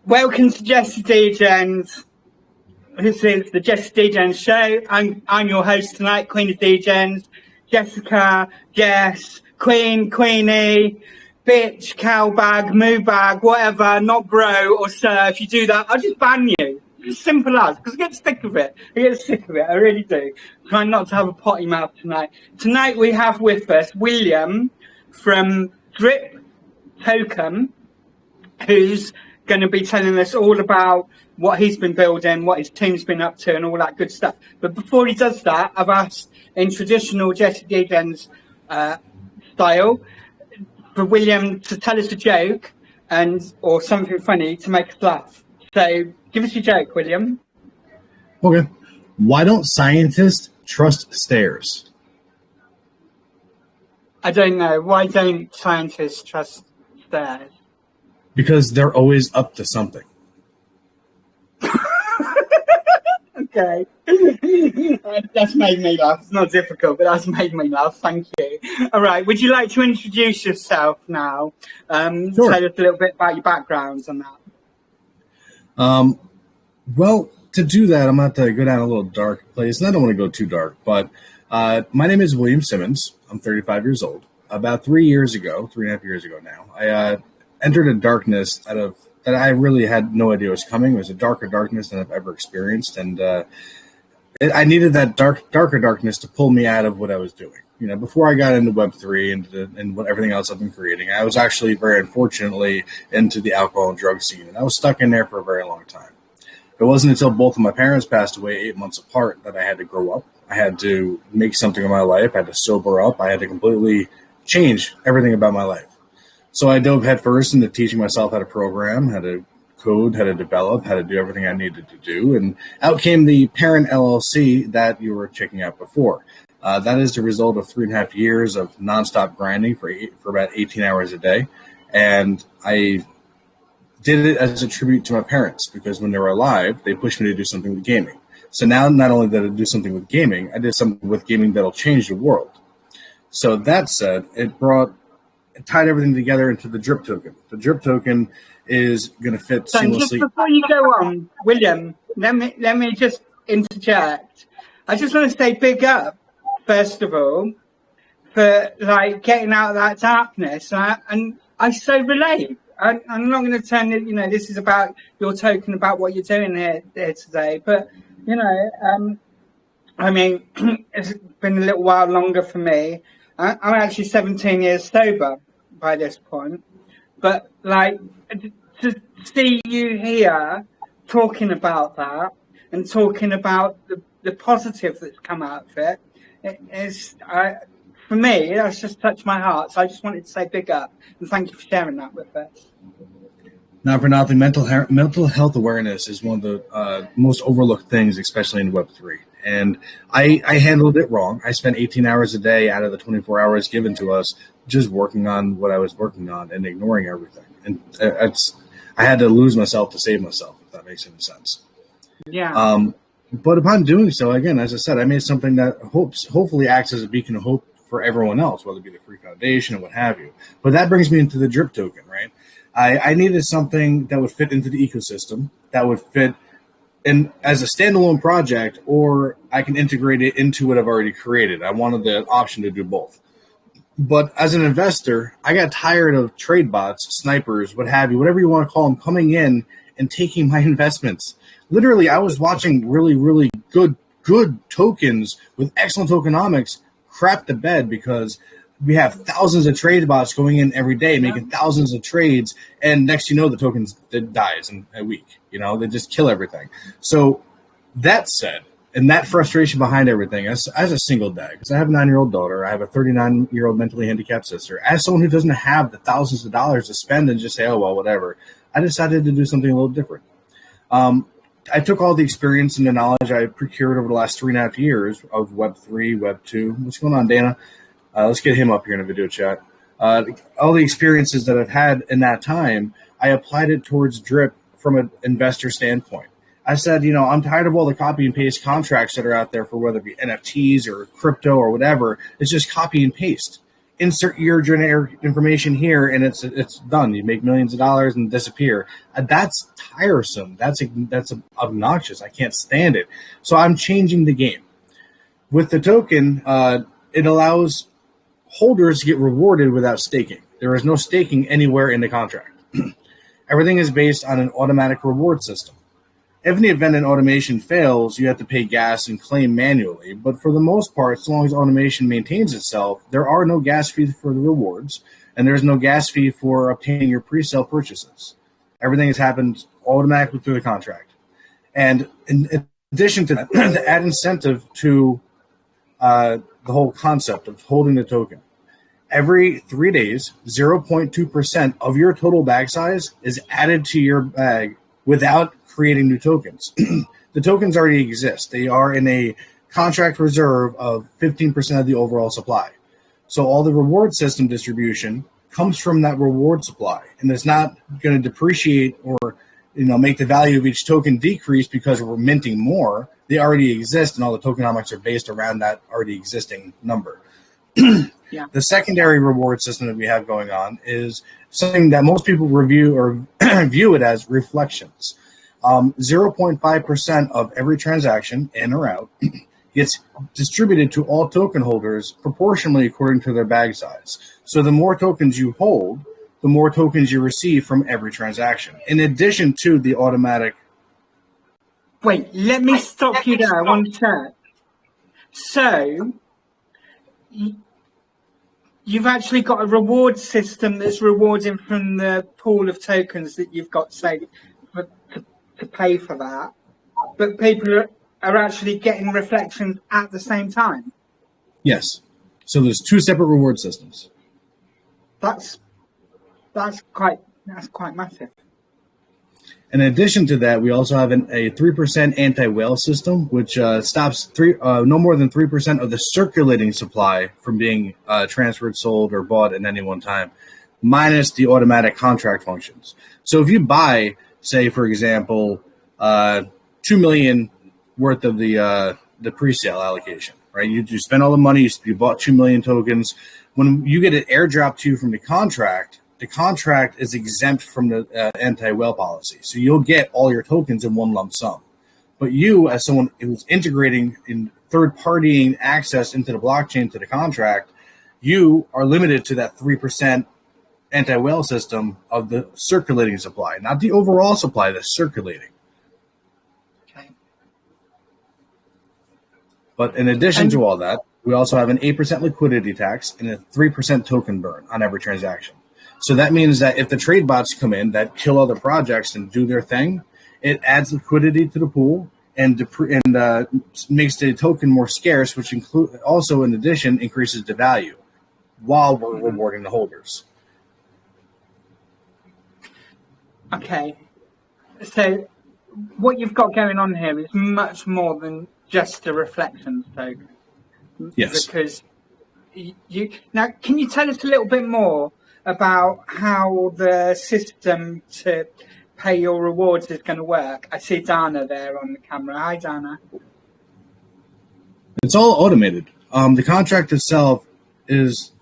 Welcome to Jesse DJs. This is the Jesse DJs show. I'm your host tonight, Queen of DJs, Jessica, Jess, Queen, Queenie, bitch, cowbag, moo bag, whatever, not bro or sir. If you do that, I'll just ban you. It's simple as, because I get sick of it. I really do. Trying not to have a potty mouth tonight. Tonight we have with us William from Drip Token, who's going to be telling us all about what he's been building, what his team's been up to, and all that good stuff. But before he does that, I've asked in traditional Jesse Degens style for William to tell us a joke or something funny to make us laugh. So give us your joke, William. Okay. Why don't scientists trust stairs? I don't know. Why don't scientists trust stairs? Because they're always up to something. Okay. That's made me laugh. It's not difficult, but that's made me laugh. Thank you. All right. Would you like to introduce yourself now? Sure. Tell us a little bit about your backgrounds on that. Well, to do that, I'm going to have to go down a little dark place, and I don't want to go too dark, but my name is William Simmons. I'm 35 years old. About 3.5 years ago now, I entered a darkness that I really had no idea was coming. It was a darker darkness than I've ever experienced, and I needed that darker darkness to pull me out of what I was doing. You know, before I got into Web3 and what everything else I've been creating, I was actually very unfortunately into the alcohol and drug scene, and I was stuck in there for a very long time. It wasn't until both of my parents passed away 8 months apart that I had to grow up. I had to make something of my life. I had to sober up. I had to completely change everything about my life. So I dove headfirst into teaching myself how to program, how to code, how to develop, how to do everything I needed to do. And out came the parent LLC that you were checking out before. That is the result of 3.5 years of nonstop grinding for about 18 hours a day. And I did it as a tribute to my parents, because when they were alive, they pushed me to do something with gaming. So now not only did I do something with gaming, I did something with gaming that'll change the world. So that said, it tied everything together into the Drip Token. The Drip Token is going to fit seamlessly. Just before you go on, William, let me just interject. I just want to say big up, first of all, for getting out of that darkness, and I so relate. I'm not going to turn it. This is about your token, about what you're doing here today. But it's been a little while longer for me. I'm actually 17 years sober by this point, but to see you here talking about that and talking about the positive that's come out of it, for me, that's just touched my heart. So I just wanted to say big up and thank you for sharing that with us. Not for nothing, mental health awareness is one of the most overlooked things, especially in Web3. And I handled it wrong. I spent 18 hours a day out of the 24 hours given to us just working on what I was working on and ignoring everything. And I had to lose myself to save myself, if that makes any sense. Yeah. But upon doing so, again, as I said, I made something that hopefully acts as a beacon of hope for everyone else, whether it be the Free Foundation or what have you. But that brings me into the Drip Token, right? I needed something that would fit into the ecosystem, that would fit in as a standalone project, or I can integrate it into what I've already created. I wanted the option to do both. But as an investor, I got tired of trade bots, snipers, what have you, whatever you want to call them, coming in and taking my investments. Literally, I was watching really, really good tokens with excellent tokenomics crap the bed because we have thousands of trade bots going in every day, making thousands of trades, and next you know the token dies in a week. They just kill everything. So that said, and that frustration behind everything, as a single dad, because I have a 9-year-old daughter, I have a 39-year-old mentally handicapped sister, as someone who doesn't have the thousands of dollars to spend and just say, oh, well, whatever, I decided to do something a little different. I took all the experience and the knowledge I procured over the last 3.5 years of Web3, Web2. What's going on, Dana? Let's get him up here in a video chat. All the experiences that I've had in that time, I applied it towards Drip from an investor standpoint. I said, I'm tired of all the copy and paste contracts that are out there for whether it be NFTs or crypto or whatever. It's just copy and paste. insert your generic information here, and it's done. You make millions of dollars and disappear. That's tiresome. That's obnoxious. I can't stand it. So I'm changing the game. With the token, it allows holders to get rewarded without staking. There is no staking anywhere in the contract. Everything is based on an automatic reward system. If in the event an automation fails, you have to pay gas and claim manually. But for the most part, as long as automation maintains itself, there are no gas fees for the rewards, and there's no gas fee for obtaining your pre-sale purchases. Everything has happened automatically through the contract. And in addition to that, to add incentive to the whole concept of holding the token, every 3 days, 0.2% of your total bag size is added to your bag without creating new tokens. The tokens already exist. They are in a contract reserve of 15% of the overall supply. So all the reward system distribution comes from that reward supply, and it's not going to depreciate or make the value of each token decrease because we're minting more. They already exist, and all the tokenomics are based around that already existing number. Yeah. The secondary reward system that we have going on is something that most people review or view it as reflections. 0.5% of every transaction in or out gets distributed to all token holders proportionally according to their bag size. So the more tokens you hold, the more tokens you receive from every transaction, in addition to the automatic. Wait, let me stop you there. I want to check. So you've actually got a reward system that's rewarding from the pool of tokens that you've got, say, to pay for that, but people are actually getting reflections at the same time. Yes. So there's two separate reward systems. That's quite massive. In addition to that, we also have a 3% anti-whale system, which stops no more than 3% of the circulating supply from being transferred, sold, or bought at any one time, minus the automatic contract functions. So if you buy, say, for example, 2 million worth of the pre-sale allocation, right? You spend all the money, you bought 2 million tokens. When you get an airdrop to you from the contract is exempt from the anti-whale policy. So you'll get all your tokens in one lump sum. But you, as someone who's integrating in third-partying access into the blockchain to the contract, you are limited to that 3% anti-whale system of the circulating supply, not the overall supply that's circulating. Okay. But in addition to all that, we also have an 8% liquidity tax and a 3% token burn on every transaction. So that means that if the trade bots come in that kill other projects and do their thing, it adds liquidity to the pool and makes the token more scarce, which also, in addition, increases the value while we're rewarding the holders. Okay. So what you've got going on here is much more than just a reflections token. Yes. Because now, can you tell us a little bit more about how the system to pay your rewards is going to work? I see Dana there on the camera. Hi, Dana. It's all automated. The contract itself is,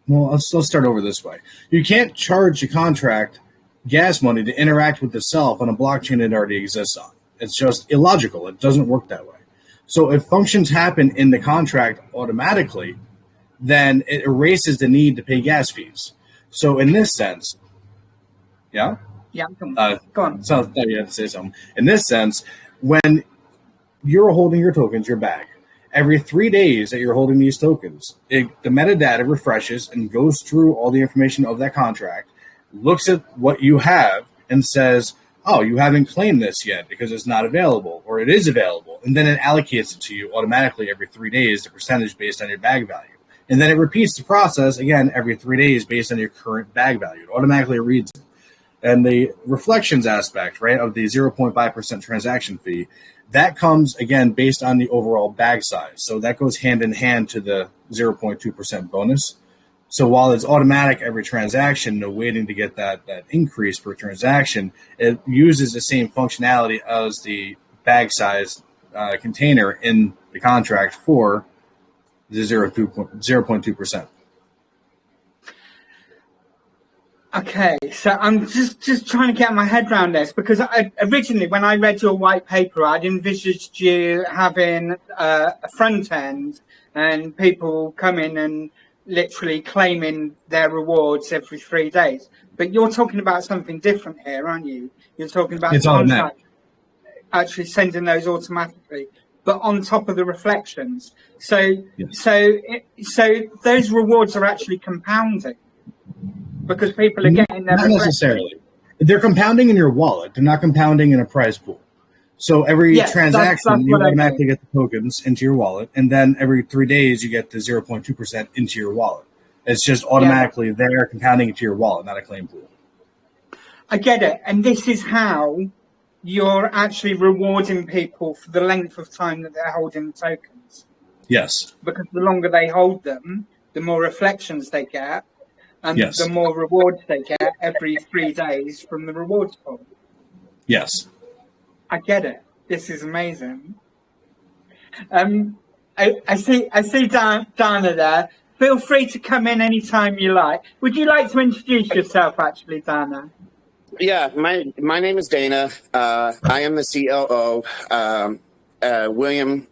well, let's start over this way. You can't charge the contract gas money to interact with itself on a blockchain it already exists on. It's just illogical. It doesn't work that way. So if functions happen in the contract automatically, then it erases the need to pay gas fees. So in this sense, yeah? Yeah, go on. So you have to say something. In this sense, when you're holding your tokens, your bag, every 3 days that you're holding these tokens, the metadata refreshes and goes through all the information of that contract, looks at what you have and says, oh, you haven't claimed this yet because it's not available, or it is available. And then it allocates it to you automatically every 3 days, the percentage based on your bag value. And then it repeats the process again every 3 days based on your current bag value. It automatically reads it. And the reflections aspect, right, of the 0.5% transaction fee, that comes, again, based on the overall bag size. So that goes hand in hand to the 0.2% bonus. So while it's automatic every transaction, no waiting to get that increase per transaction, it uses the same functionality as the bag size container in the contract for the 0.2%. Okay, so I'm just trying to get my head around this, because originally when I read your white paper, I'd envisaged you having a front end and people coming and literally claiming their rewards every 3 days. But you're talking about something different here, aren't you? You're talking about It's the automatic. contract actually sending those automatically, but on top of the reflections. So Yes. so those rewards are actually compounding, because people are getting their Not necessarily. They're compounding in your wallet. They're not compounding in a prize pool. So every transaction, that's you what I automatically mean. get the tokens into your wallet, and then every 3 days you get the 0.2% into your wallet. It's just automatically there, compounding into your wallet, not a claim pool. I get it. And this is how you're actually rewarding people for the length of time that they're holding the tokens. Yes. Because the longer they hold them, the more reflections they get, and Yes. the more rewards they get every 3 days from the rewards pool. Yes. I get it. This is amazing. I see Dana there. Feel free to come in anytime you like. Would you like to introduce yourself, actually, Dana? Yeah, my name is Dana. I am the COO. William,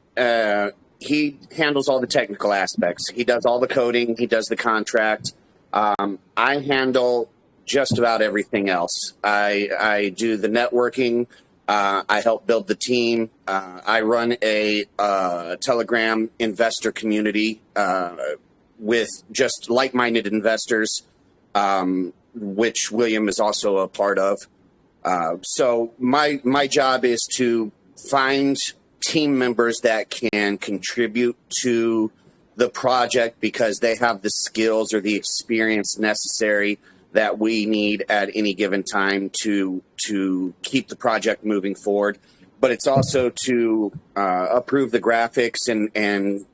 he handles all the technical aspects. He does all the coding. He does the contract. I handle just about everything else. I do the networking. I help build the team. I run a Telegram investor community with just like-minded investors, which William is also a part of. So my job is to find team members that can contribute to the project because they have the skills or the experience necessary that we need at any given time to keep the project moving forward. But it's also to approve the graphics and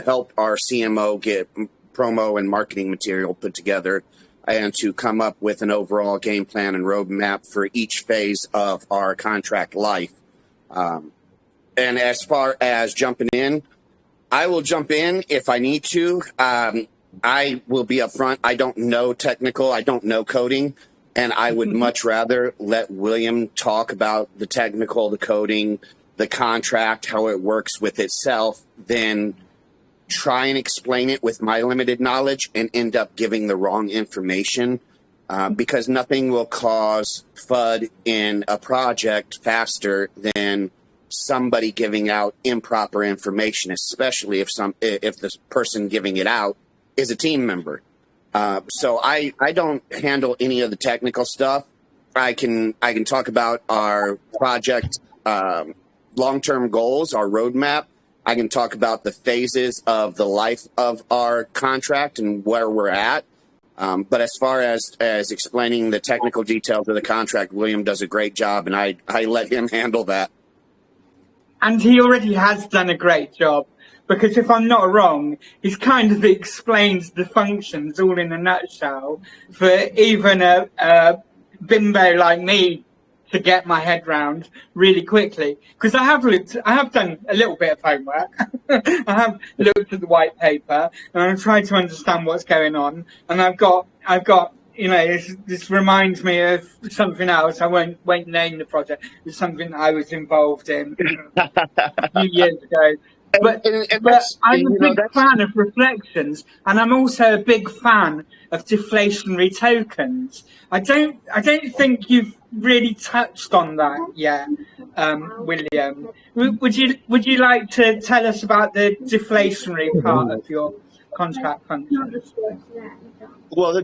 help our CMO get promo and marketing material put together, and to come up with an overall game plan and roadmap for each phase of our contract life. And as far as jumping in, I will jump in if I need to. I will be upfront. I don't know technical. I don't know coding. And I would much rather let William talk about the technical, the coding, the contract, how it works with itself, than try and explain it with my limited knowledge and end up giving the wrong information, because nothing will cause FUD in a project faster than somebody giving out improper information, especially if the person giving it out is a team member. So I don't handle any of the technical stuff. I can talk about our project long-term goals, our roadmap. I can talk about the phases of the life of our contract and where we're at. But as far as explaining the technical details of the contract, William does a great job, and I let him handle that. And he already has done a great job, because if I'm not wrong, he's kind of explained the functions all in a nutshell for even a bimbo like me to get my head round really quickly. Because I have done a little bit of homework. I have looked at the white paper and I'm trying to understand what's going on. And I've got, you know, this reminds me of something else. I won't name the project. It's something that I was involved in a few years ago. But I'm a big fan of reflections, and I'm also a big fan of deflationary tokens. I don't think you've really touched on that yet, William. Would you like to tell us about the deflationary part of your contract function? Well, the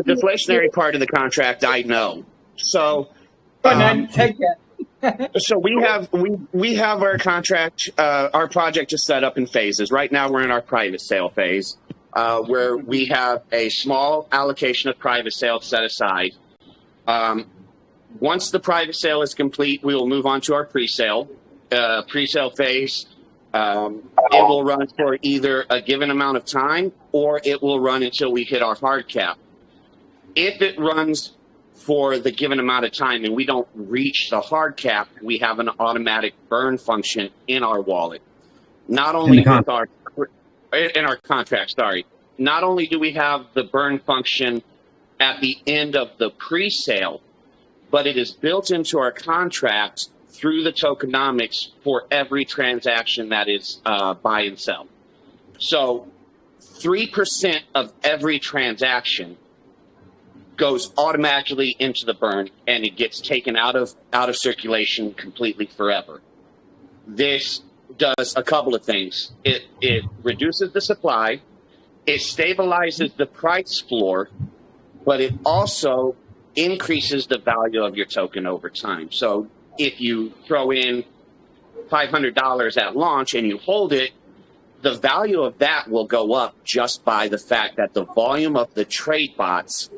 deflationary part of the contract, I know. So, take it. So we have our contract. Our project is set up in phases. Right now, we're in our private sale phase, where we have a small allocation of private sale set aside. Once the private sale is complete, we will move on to our pre-sale. Pre-sale phase. It will run for either a given amount of time, or it will run until we hit our hard cap. If it runs for the given amount of time and we don't reach the hard cap, we have an automatic burn function in our wallet. Not only in our contract, sorry. Not only do we have the burn function at the end of the pre-sale, but it is built into our contract through the tokenomics for every transaction that is buy and sell. So 3% of every transaction goes automatically into the burn, and it gets taken out of circulation completely forever. This does a couple of things. It reduces the supply, it stabilizes the price floor, but it also increases the value of your token over time. So if you throw in $500 at launch and you hold it, the value of that will go up just by the fact that the volume of the trade bots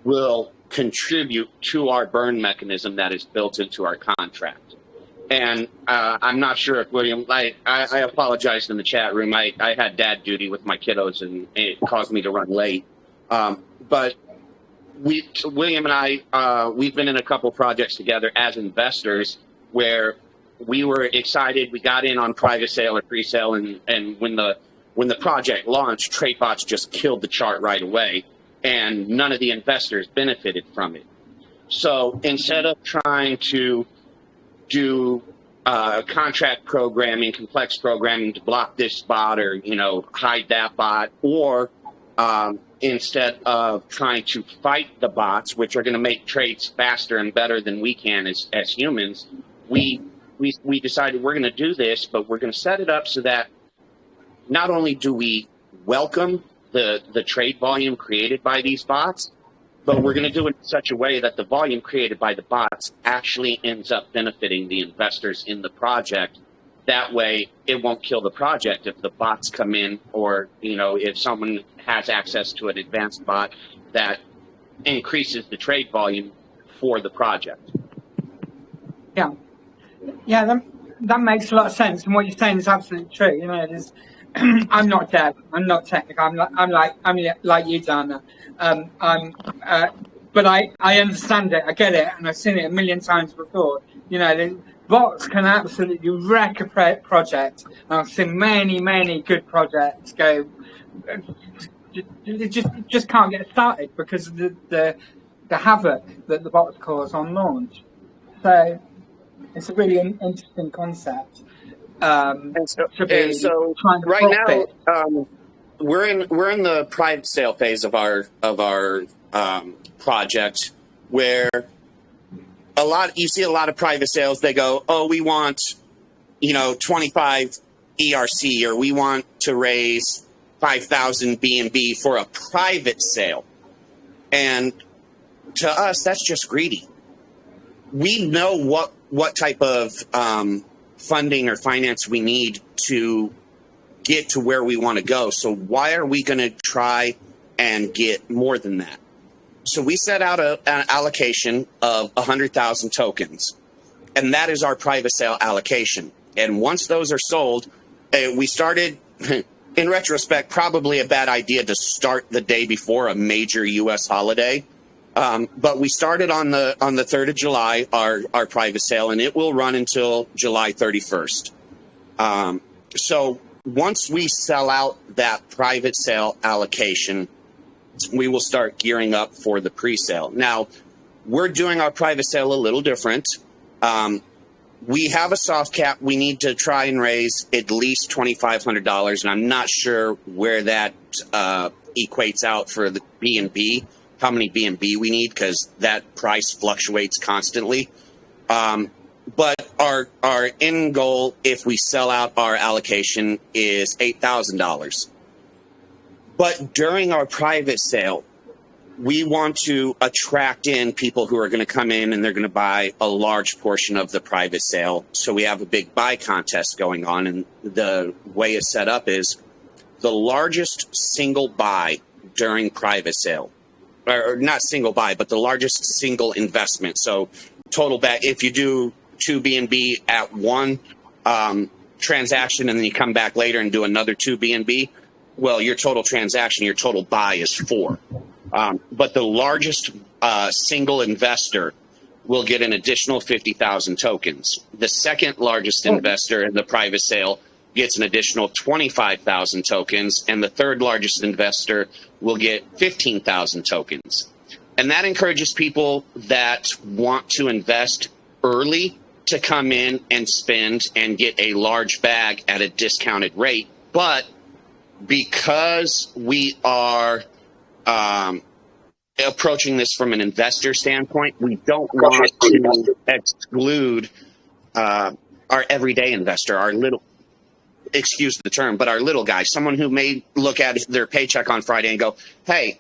will contribute to our burn mechanism that is built into our contract. And I'm not sure if William, I apologized in the chat room. I had dad duty with my kiddos and it caused me to run late. But William and I, we've been in a couple projects together as investors where we were excited. We got in on private sale or pre-sale, and when the project launched, TradeBots just killed the chart right away, and none of the investors benefited from it. So instead of trying to do contract programming, complex programming to block this bot or hide that bot, or instead of trying to fight the bots, which are going to make trades faster and better than we can as humans, we decided we're going to do this, but we're going to set it up so that not only do we welcome the trade volume created by these bots, but we're going to do it in such a way that the volume created by the bots actually ends up benefiting the investors in the project. That way, it won't kill the project if the bots come in, or if someone has access to an advanced bot that increases the trade volume for the project. Yeah, that makes a lot of sense, and what you're saying is absolutely true. I'm not dev, I'm not technical, I'm like you, Dana. But I understand it, I get it, and I've seen it a million times before. The bots can absolutely wreck a project. I've seen many good projects go. Just can't get started because of the havoc that the bots cause on launch. So it's a really interesting concept. So right now, we're in the private sale phase of our project, where you see a lot of private sales. They go, oh, we want 25 ERC, or we want to raise 5,000 BNB for a private sale, and to us that's just greedy. We know what type of funding or finance we need to get to where we want to go. So why are we going to try and get more than that? So we set out an allocation of 100,000 tokens, and that is our private sale allocation. And once those are sold, we started, in retrospect, probably a bad idea to start the day before a major U.S. holiday. But we started on the 3rd of July, our private sale, and it will run until July 31st. So once we sell out that private sale allocation, we will start gearing up for the pre-sale. Now, we're doing our private sale a little different. We have a soft cap. We need to try and raise at least $2,500, and I'm not sure where that equates out for the BNB. How many BNB we need, because that price fluctuates constantly. But our end goal, if we sell out our allocation, is $8,000. But during our private sale, we want to attract in people who are going to come in and they're going to buy a large portion of the private sale. So we have a big buy contest going on, and the way it's set up is the largest single buy during private sale, or not single buy, but the largest single investment. So total bet, if you do 2 BNB at one transaction and then you come back later and do another 2 BNB, well, your total transaction, your total buy is 4. But the largest single investor will get an additional 50,000 tokens. The second largest investor in the private sale gets an additional 25,000 tokens, and the third largest investor will get 15,000 tokens. And that encourages people that want to invest early to come in and spend and get a large bag at a discounted rate. But because we are approaching this from an investor standpoint, we don't want to exclude our everyday investor, our little, excuse the term, but our little guy, someone who may look at their paycheck on Friday and go, hey,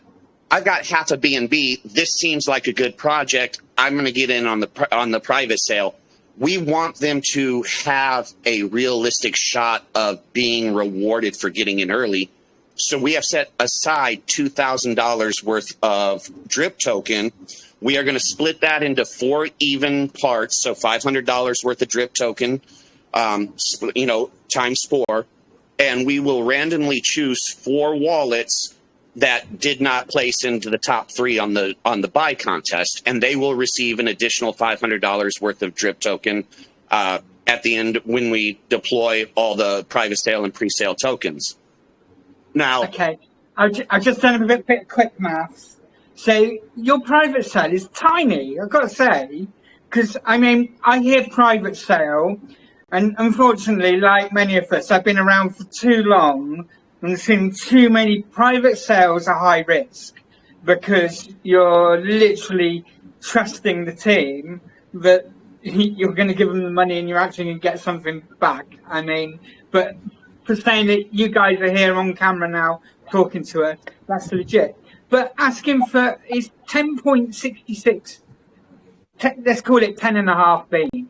I've got half a B&B. This seems like a good project. I'm going to get in on the private sale. We want them to have a realistic shot of being rewarded for getting in early. So we have set aside $2,000 worth of drip token. We are going to split that into 4 even parts. So $500 worth of drip token, times 4. And we will randomly choose 4 wallets that did not place into the top 3 on the buy contest. And they will receive an additional $500 worth of drip token at the end when we deploy all the private sale and pre-sale tokens. Now, okay, I've just done a bit quick maths. So your private sale is tiny, I've got to say, because I hear private sale, and unfortunately, like many of us, I've been around for too long and seen too many private sales are high risk because you're literally trusting the team that you're going to give them the money and you're actually going to get something back. But for saying that you guys are here on camera now talking to us, that's legit. But asking for is 10.66, let's call it 10.5 beans.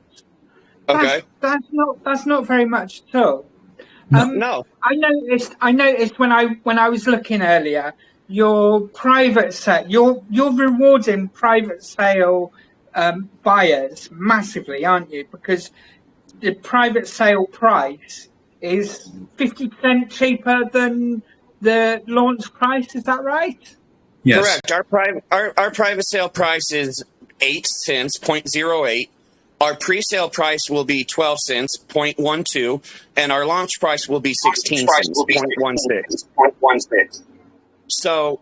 okay. That's not very much at all. No. I noticed when I was looking earlier, your private sale, you're rewarding private sale buyers massively, aren't you? Because the private sale price is 50% cheaper than the launch price. Is that right? Yes. Correct. Our private sale price is 8 cents, 0.08. Our pre-sale price will be 12 cents, 0.12, and our launch price will be 16 cents, 0.16. So,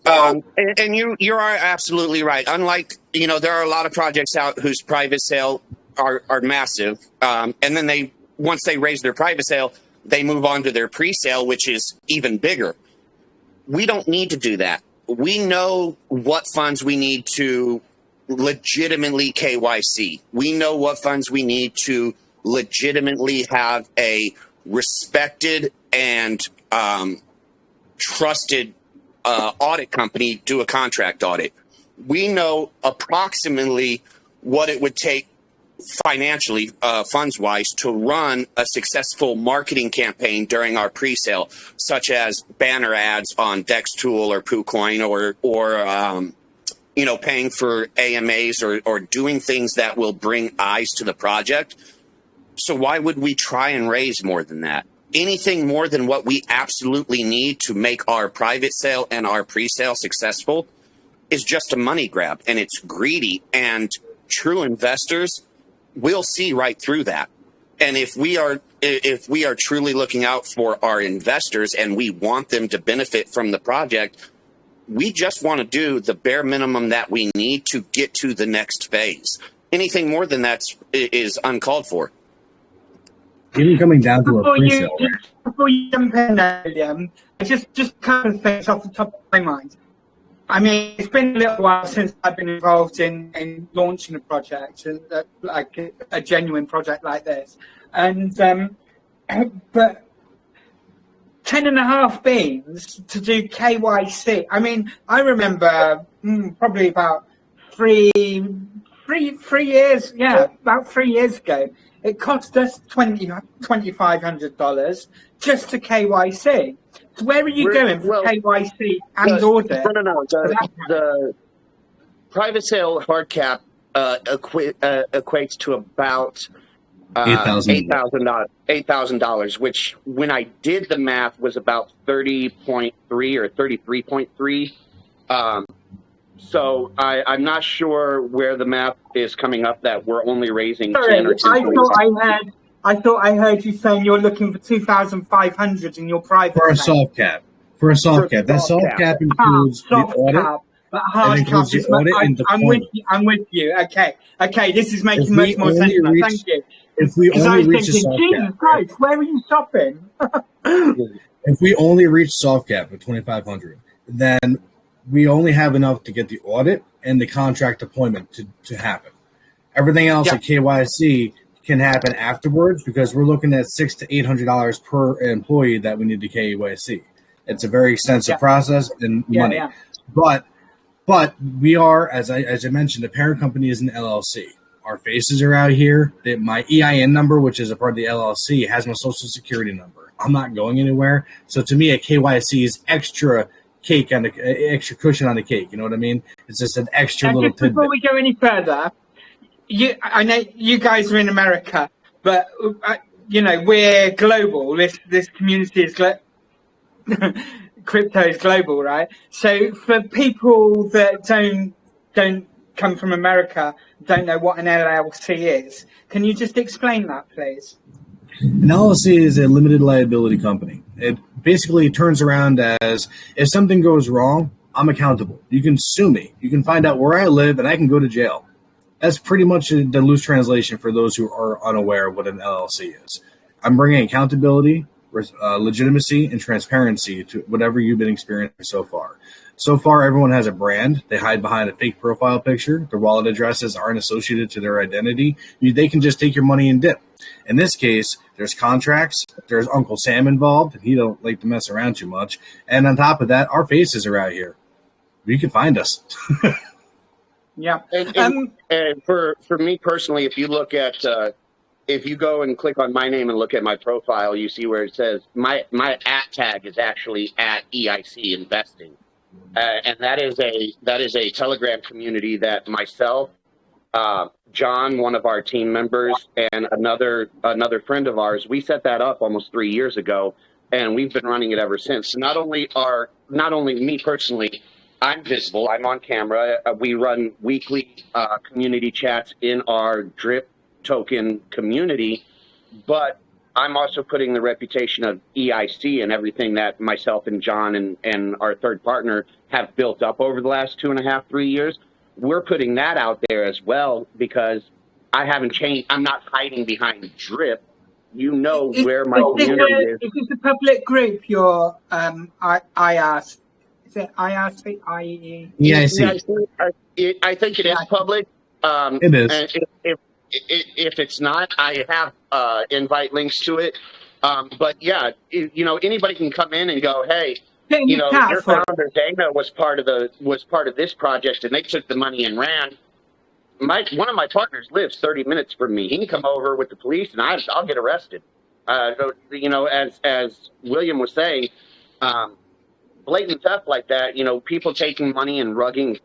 and you are absolutely right. Unlike, there are a lot of projects out whose private sale are massive, and then once they raise their private sale, they move on to their pre-sale, which is even bigger. We don't need to do that. We know what funds we need to legitimately KYC. We know what funds we need to legitimately have a respected and trusted audit company do a contract audit. We know approximately what it would take financially, funds-wise, to run a successful marketing campaign during our pre-sale, such as banner ads on DexTool or PooCoin or paying for AMAs or doing things that will bring eyes to the project. So why would we try and raise more than that? Anything more than what we absolutely need to make our private sale and our pre-sale successful is just a money grab, and it's greedy, and true investors will see right through that. And if we are truly looking out for our investors and we want them to benefit from the project, we just want to do the bare minimum that we need to get to the next phase. Anything more than that is uncalled for. Even coming down to a pre-sale. Before you jump in there, William, just a couple of things off the top of my mind. It's been a little while since I've been involved in launching a project, like a genuine project like this. And but 10.5 beans to do KYC. I remember probably about three years. Yeah, about 3 years ago. It cost us $2,500 just to KYC. So where are you going for KYC and audit? No. The private sale hard cap equates to about $8,000, which when I did the math was about 30.3 or 33.3. So I'm not sure where the math is coming up that we're only raising 10 or 10. I thought I heard you saying you're looking for 2,500 in your private for a soft cap. That soft cap includes the audit. But That hard includes cap the is. audit and I'm with deployment. you. I'm with you. Okay. This is If making we much more sense only now. reach, Thank you. if we Because I only was reach a thinking, soft Jesus cap, right? Christ, where are you shopping? If we only reach soft cap at 2,500, then we only have enough to get the audit and the contract deployment to happen. Everything else Yeah. at KYC can happen afterwards because we're looking at $600 to $800 per employee that we need to KYC. It's a very extensive process and money, but we are, as I mentioned, the parent company is an LLC. Our faces are out here. My EIN number, which is a part of the LLC, has my social security number. I'm not going anywhere. So to me, a KYC is extra cake on the extra cushion on the cake. You know what I mean? It's just an extra And little just before tidbit. we go any further, I know you guys are in America, but we're global. This community is crypto is global, right? So for people that don't come from America, don't know what an LLC is, can you just explain that, please? An LLC is a limited liability company. It basically turns around as if something goes wrong, I'm accountable. You can sue me. You can find out where I live, and I can go to jail. That's pretty much the loose translation for those who are unaware of what an LLC is. I'm bringing accountability, legitimacy, and transparency to whatever you've been experiencing so far. So far, everyone has a brand. They hide behind a fake profile picture. Their wallet addresses aren't associated to their identity. They can just take your money and dip. In this case, there's contracts. There's Uncle Sam involved. He don't like to mess around too much. And on top of that, our faces are out here. You can find us. Yeah. And for me personally, if you look at if you go and click on my name and look at my profile, you see where it says my @ tag is actually at EIC Investing, and that is a Telegram community that myself, John, one of our team members, and another friend of ours, we set that up almost 3 years ago, and we've been running it ever since. Not only me personally, I'm visible. I'm on camera. We run weekly community chats in our drip token community, but I'm also putting the reputation of EIC and everything that myself and John and our third partner have built up over the last 2.5, 3 years. We're putting that out there as well because I haven't changed. I'm not hiding behind drip. Where my community is. Is this a public group? Your IRC? Is it IRC? EIC. I think it is public. It is. If it's not, I have invite links to it. But yeah, anybody can come in and go, hey, your founder Dana was part of this project, and they took the money and ran. One of my partners lives 30 minutes from me. He can come over with the police, and I'll get arrested. As William was saying, blatant theft like that, people taking money and rugging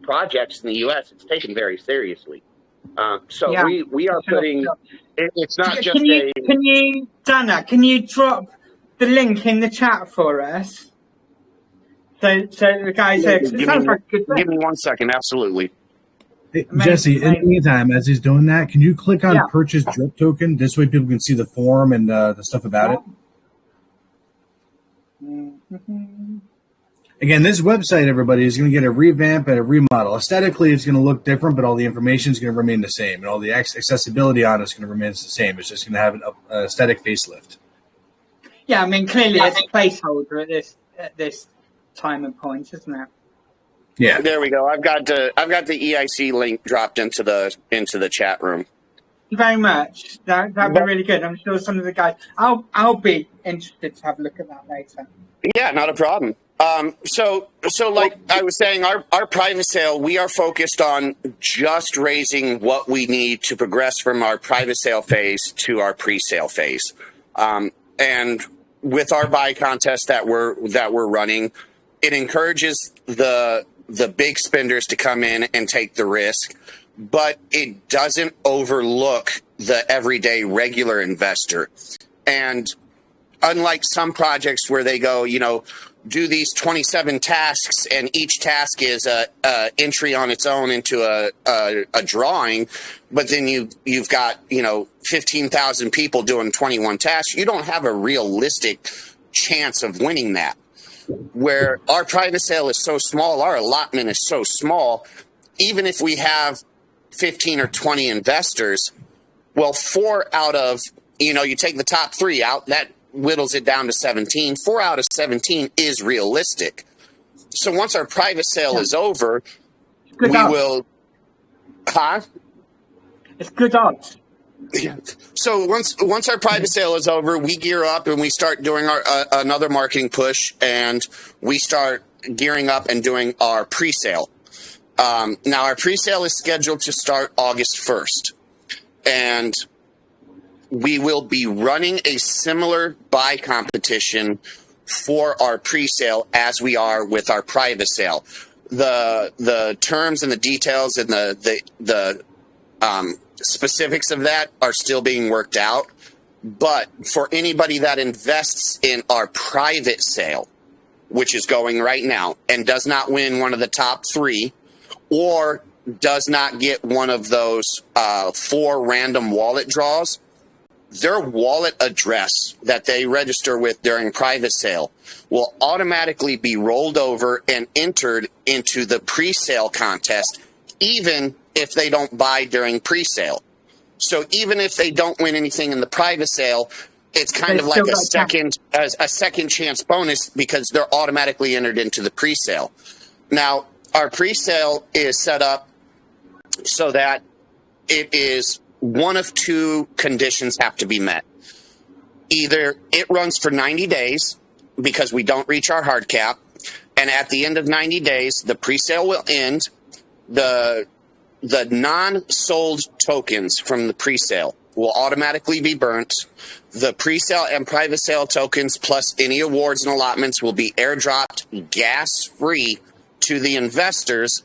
projects in the U.S., it's taken very seriously. We are putting. It's not just Dana, can you drop the link in the chat for us? So the guys here, it sounds like a good thing. Give me 1 second, absolutely. Hey, Jesse, in the meantime, as he's doing that, can you click on purchase drip token? This way people can see the form and the stuff about it. Mm-hmm. Again, this website, everybody, is going to get a revamp and a remodel. Aesthetically, it's going to look different, but all the information is going to remain the same, and all the accessibility on it is going to remain the same. It's just going to have an aesthetic facelift. Yeah, I mean, clearly it's a placeholder at this time and point, isn't it? Yeah, there we go. I've got the EIC link dropped into the chat room. Thank you very much. That'd be really good. I'm sure some of the guys. I'll be interested to have a look at that later. Yeah, not a problem. So like I was saying, our private sale, we are focused on just raising what we need to progress from our private sale phase to our pre-sale phase. And with our buy contest that we're running, it encourages the big spenders to come in and take the risk, but it doesn't overlook the everyday regular investor. And unlike some projects where they go, do these 27 tasks and each task is a entry on its own into a drawing, but then you've got 15,000 people doing 21 tasks, you don't have a realistic chance of winning that. where our private sale is so small, our allotment is so small, even if we have 15 or 20 investors, well, 4 out of, you take the top 3 out, that whittles it down to 17. 4 out of 17 is realistic. So once our private sale is over, we will... Huh? It's good odds. So once our private sale is over, we gear up and we start doing our another marketing push, and we start gearing up and doing our pre-sale. Now our pre-sale is scheduled to start August 1st, and we will be running a similar buy competition for our pre-sale as we are with our private sale. The terms and the details and the specifics of that are still being worked out. But for anybody that invests in our private sale, which is going right now, and does not win one of the top 3, or does not get one of those 4 random wallet draws, their wallet address that they register with during private sale will automatically be rolled over and entered into the pre-sale contest, even if they don't buy during pre-sale. So even if they don't win anything in the private sale, it's kind of like a second chance bonus, because they're automatically entered into the pre-sale. Now, our pre-sale is set up so that it is one of 2 conditions have to be met. Either it runs for 90 days because we don't reach our hard cap, and at the end of 90 days, the pre-sale will end. The non-sold tokens from the pre-sale will automatically be burnt. The pre-sale and private sale tokens plus any awards and allotments will be airdropped gas-free to the investors.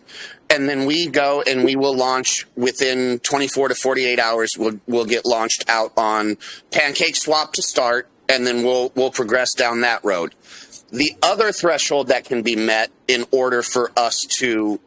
And then we go and we will launch within 24 to 48 hours. We'll get launched out on PancakeSwap to start, and then we'll progress down that road. The other threshold that can be met in order for us to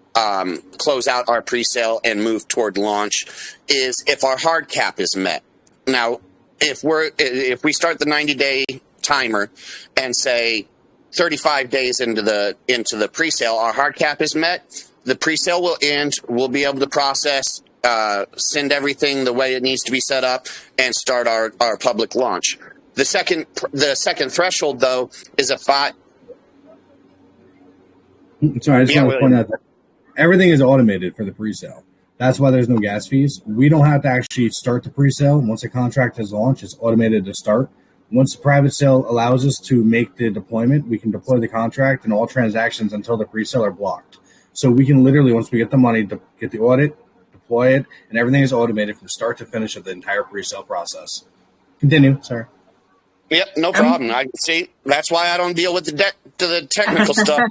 close out our pre-sale and move toward launch is if our hard cap is met. Now, if we start the 90-day timer and say 35 days into the pre-sale, our hard cap is met, the pre-sale will end. We'll be able to process, send everything the way it needs to be set up, and start our public launch. The second threshold, though, is a 5. Sorry, I just want to point out that everything is automated for the pre-sale. That's why there's no gas fees. We don't have to actually start the pre-sale. Once a contract is launched, it's automated to start. Once the private sale allows us to make the deployment, we can deploy the contract, and all transactions until the pre-sale are blocked. So we can literally, once we get the money, get the audit, deploy it, and everything is automated from start to finish of the entire pre-sale process. Continue, sorry. Yep, no problem. I see. That's why I don't deal with the technical stuff.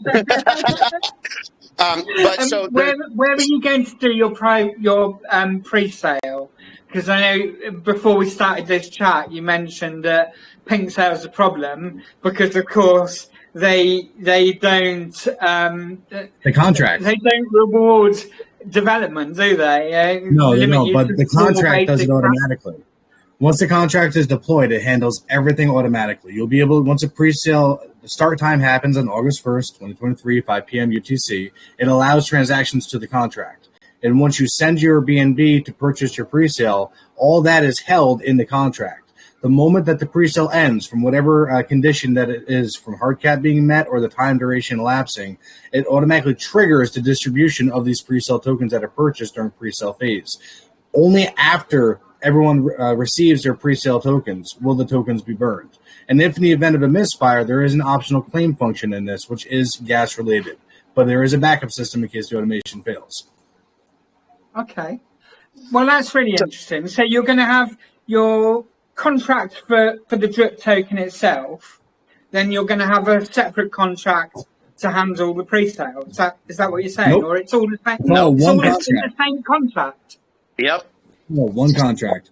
Where are you going to do your pre-sale? Because I know before we started this chat, you mentioned that pink sale is a problem because, of course, they don't the contract. They don't reward development, do they? No, but the contract does it automatically. Once the contract is deployed, it handles everything automatically. You'll be able, once a pre-sale, the start time happens on August 1st, 2023, 5 p.m. UTC. It allows transactions to the contract. And once you send your BNB to purchase your pre-sale, all that is held in the contract. The moment that the pre-sale ends, from whatever condition that it is, from hard cap being met or the time duration elapsing, it automatically triggers the distribution of these pre-sale tokens that are purchased during pre-sale phase. Only after everyone receives their pre-sale tokens will the tokens be burned. And if in the event of a misfire, there is an optional claim function in this, which is gas related, but there is a backup system in case the automation fails. Okay. Well, that's really interesting. So you're going to have your contract for the drip token itself, then you're going to have a separate contract to handle the pre-sale. Is that what you're saying? Nope. Or it's all the same? No, it's one all contract. the same contract. Yep. No, one contract.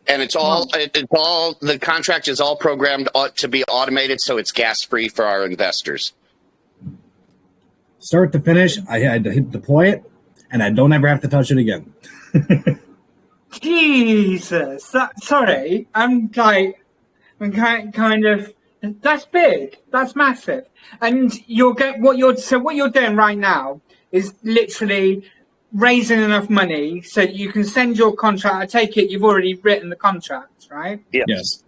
And it's all the contract is all programmed to be automated, so it's gas free for our investors. Start to finish, I had to deploy it, and I don't ever have to touch it again. Jesus, sorry, I'm kind of That's big. That's massive. And what you're doing right now is literally raising enough money so you can send your contract. I take it you've already written the contracts, right? Yes.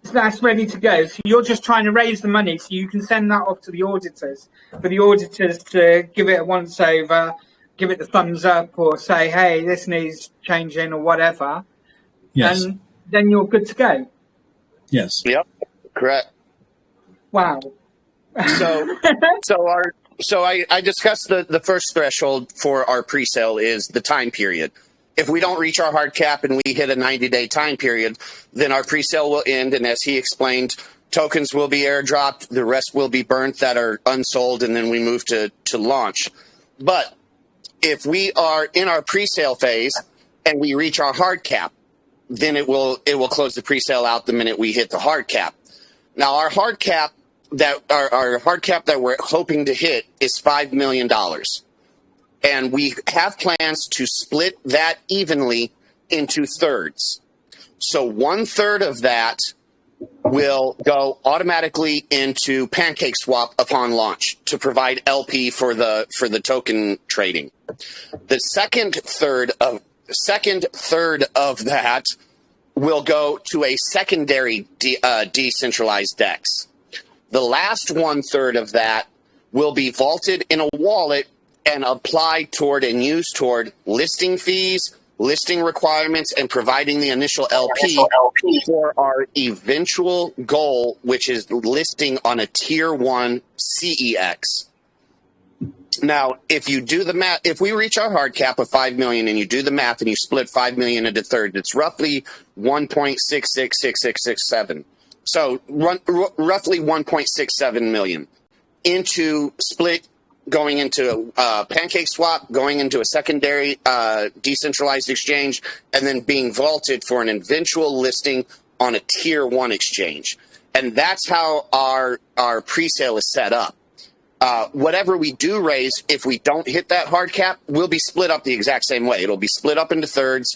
So that's ready to go. So you're just trying to raise the money so you can send that off to the auditors, for the auditors to give it a once over, give it the thumbs up, or say, hey, this needs changing or whatever. Yes. And then you're good to go. Yes. Yep. Correct. Wow. So I discussed the first threshold for our pre-sale is the time period. If we don't reach our hard cap and we hit a 90-day time period, then our pre-sale will end. And as he explained, tokens will be airdropped. The rest will be burnt that are unsold. And then we move to launch. But if we are in our pre-sale phase and we reach our hard cap, then it will close the pre-sale out the minute we hit the hard cap. Now, our hard cap that we're hoping to hit is $5 million. And we have plans to split that evenly into thirds. So 1/3 of that will go automatically into PancakeSwap upon launch to provide LP for the token trading. The second third of that will go to a secondary decentralized DEX. The last 1/3 of that will be vaulted in a wallet and applied toward and used toward listing fees, listing requirements, and providing the initial LP for our eventual goal, which is listing on a tier 1 CEX. Now, if you do the math, if we reach our hard cap of 5 million and you do the math and you split 5 million into thirds, it's roughly 1.666667. So roughly 1.67 million into split, going into PancakeSwap, going into a secondary decentralized exchange, and then being vaulted for an eventual listing on a tier 1 exchange. And that's how our pre-sale is set up. Whatever we do raise, if we don't hit that hard cap, will be split up the exact same way. It'll be split up into thirds.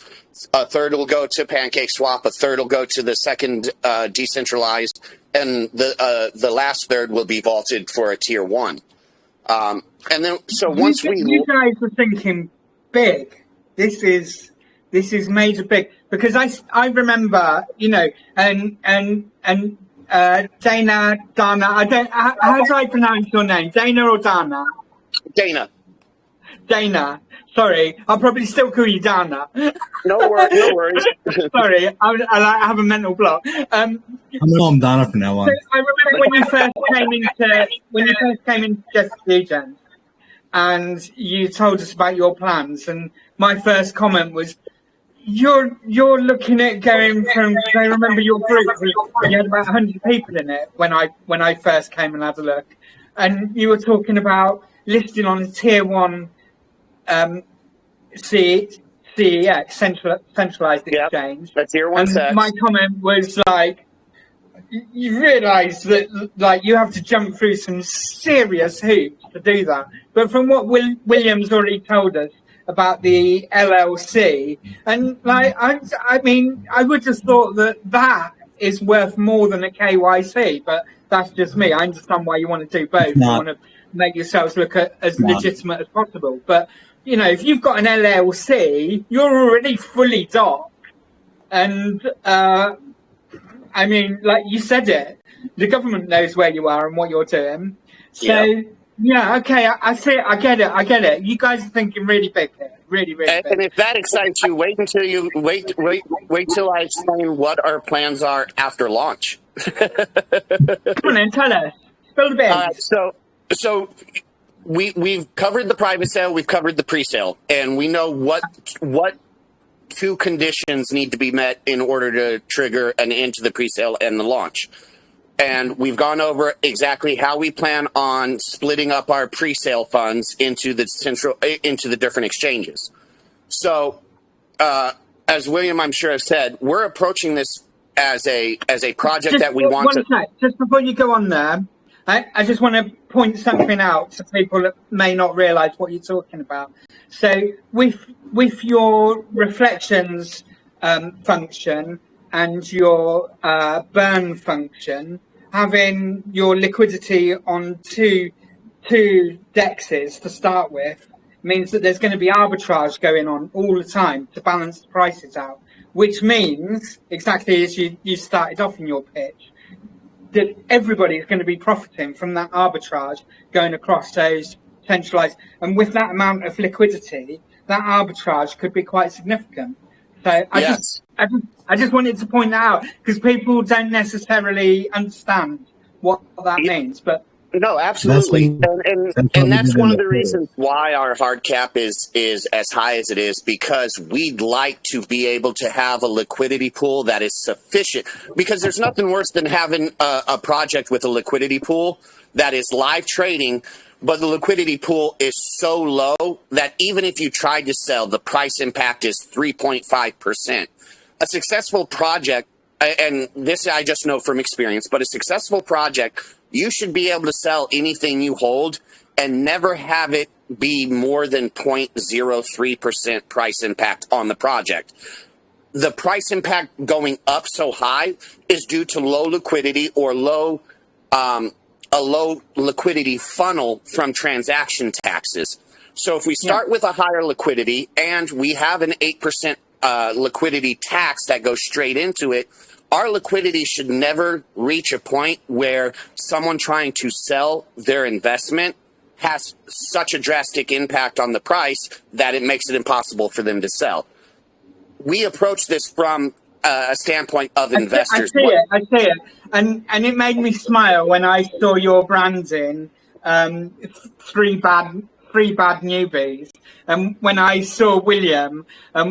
A third will go to PancakeSwap, a third will go to the second decentralized, and the last third will be vaulted for a tier 1. And then, so once you guys were thinking big, this is major big, because I remember, and Dana, how do I pronounce your name? Dana or Dana? Dana. Sorry, I'll probably still call you Dana. No worries. Sorry, I have a mental block. I'm Dana from now on. So I remember when you first came into Just Degen, and you told us about your plans, and my first comment was, you're looking at going from, I remember your group, you had about 100 people in it when I first came and had a look, and you were talking about listing on a tier 1 CEX, centralized exchange. That's tier 1 and sex. My comment was like, you realise that like you have to jump through some serious hoops to do that. But from what William's already told us about the LLC, and like I mean, I would have thought that is worth more than a KYC, but that's just me. I understand why you want to do both. You want to make yourselves look as legitimate as possible. But if you've got an LLC, you're already fully docked, and I mean, like you said it, the government knows where you are and what you're doing. So, yeah, okay, I see it. I get it. You guys are thinking really big here. Really big. And if that excites you, wait till I explain what our plans are after launch. Come on then, tell us. Spill the beans. So we've covered the private sale, we've covered the pre-sale, and we know what 2 conditions need to be met in order to trigger an end to the pre-sale and the launch. And we've gone over exactly how we plan on splitting up our pre-sale funds into the different exchanges. So, as William, I'm sure, has said, we're approaching this as a project that we want to. Just before you go on there, I just want to point something out to people that may not realise what you're talking about. So with your reflections function and your burn function, having your liquidity on two dexes to start with means that there's going to be arbitrage going on all the time to balance the prices out, which means, exactly as you started off in your pitch, that everybody is going to be profiting from that arbitrage going across those centralized. And with that amount of liquidity, that arbitrage could be quite significant. So I just wanted to point that out because people don't necessarily understand what that means. But no, absolutely, and that's one of the reasons why our hard cap is as high as it is, because we'd like to be able to have a liquidity pool that is sufficient. Because there's nothing worse than having a project with a liquidity pool that is live trading, but the liquidity pool is so low that even if you tried to sell, the price impact is 3.5%. A successful project, and this I just know from experience, but a successful project, you should be able to sell anything you hold and never have it be more than 0.03% price impact on the project. The price impact going up so high is due to low liquidity or a low liquidity funnel from transaction taxes. So if we start with a higher liquidity and we have an 8% liquidity tax that goes straight into it, our liquidity should never reach a point where someone trying to sell their investment has such a drastic impact on the price that it makes it impossible for them to sell. We approach this from a standpoint of investors. I see it. And it made me smile when I saw your branding, three bad newbies. And when I saw William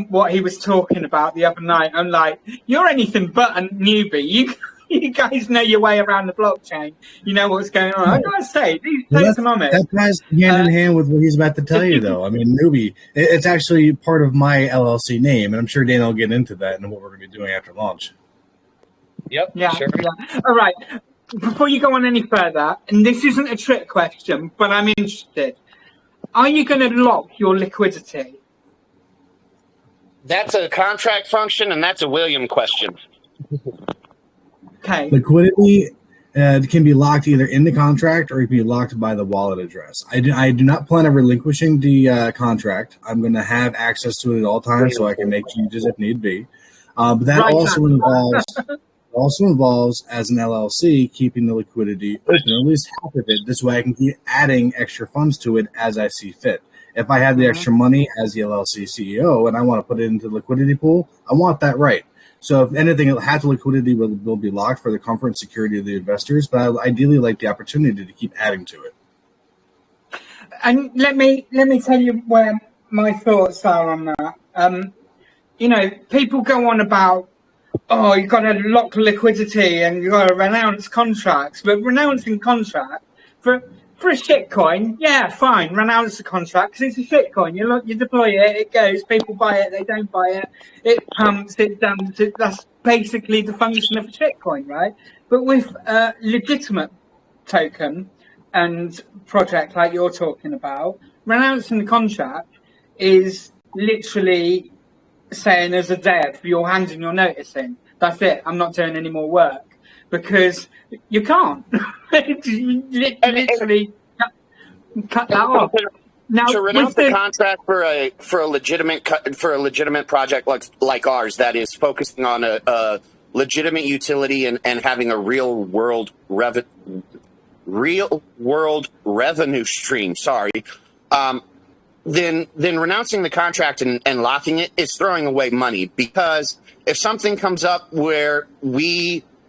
what he was talking about the other night, I'm like, you're anything but a newbie. You guys know your way around the blockchain. You know what's going on. I gotta say, these tokenomics. That ties hand in hand with what he's about to tell you, though. I mean, newbie, it's actually part of my LLC name, and I'm sure Dan will get into that and what we're going to be doing after launch. Yep. Yeah. Sure. Yeah. All right. Before you go on any further, and this isn't a trick question, but I'm interested. Are you going to lock your liquidity? That's a contract function, and that's a William question. Okay. Liquidity can be locked either in the contract or it can be locked by the wallet address. I do not plan on relinquishing the contract. I'm going to have access to it at all times so I can make changes if need be. But that also involves, as an LLC, keeping the liquidity open, at least half of it. This way I can keep adding extra funds to it as I see fit. If I have the extra money as the LLC CEO and I want to put it into the liquidity pool, I want that right. So if anything, half the liquidity will be locked for the comfort and security of the investors, but I ideally like the opportunity to keep adding to it. And let me tell you where my thoughts are on that. People go on about, oh, you've got to lock liquidity and you've got to renounce contracts. But renouncing contract for a shitcoin, yeah, fine, renounce the contract because it's a shitcoin. You deploy it, it goes, people buy it, they don't buy it, it pumps, it dumps. That's basically the function of a shitcoin, right? But with a legitimate token and project like you're talking about, renouncing the contract is literally saying as a dev, you're handing your notice in. That's it. I'm not doing any more work because you can't. literally cut that off. Now, to renounce the contract for a legitimate project like ours that is focusing on a legitimate utility and having a real world revenue stream. Then renouncing the contract and locking it is throwing away money, because if something comes up where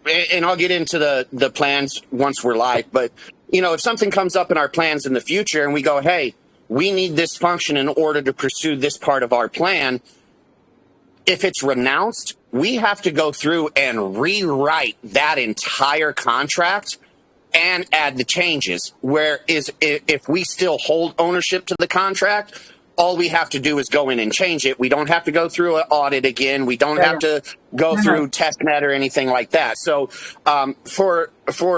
and I'll get into the plans once we're live, but if something comes up in our plans in the future and we go, hey, we need this function in order to pursue this part of our plan, if it's renounced, we have to go through and rewrite that entire contract and add the changes. Whereas if we still hold ownership to the contract, all we have to do is go in and change it. We don't have to go through an audit again. We don't have to go through testnet or anything like that. So for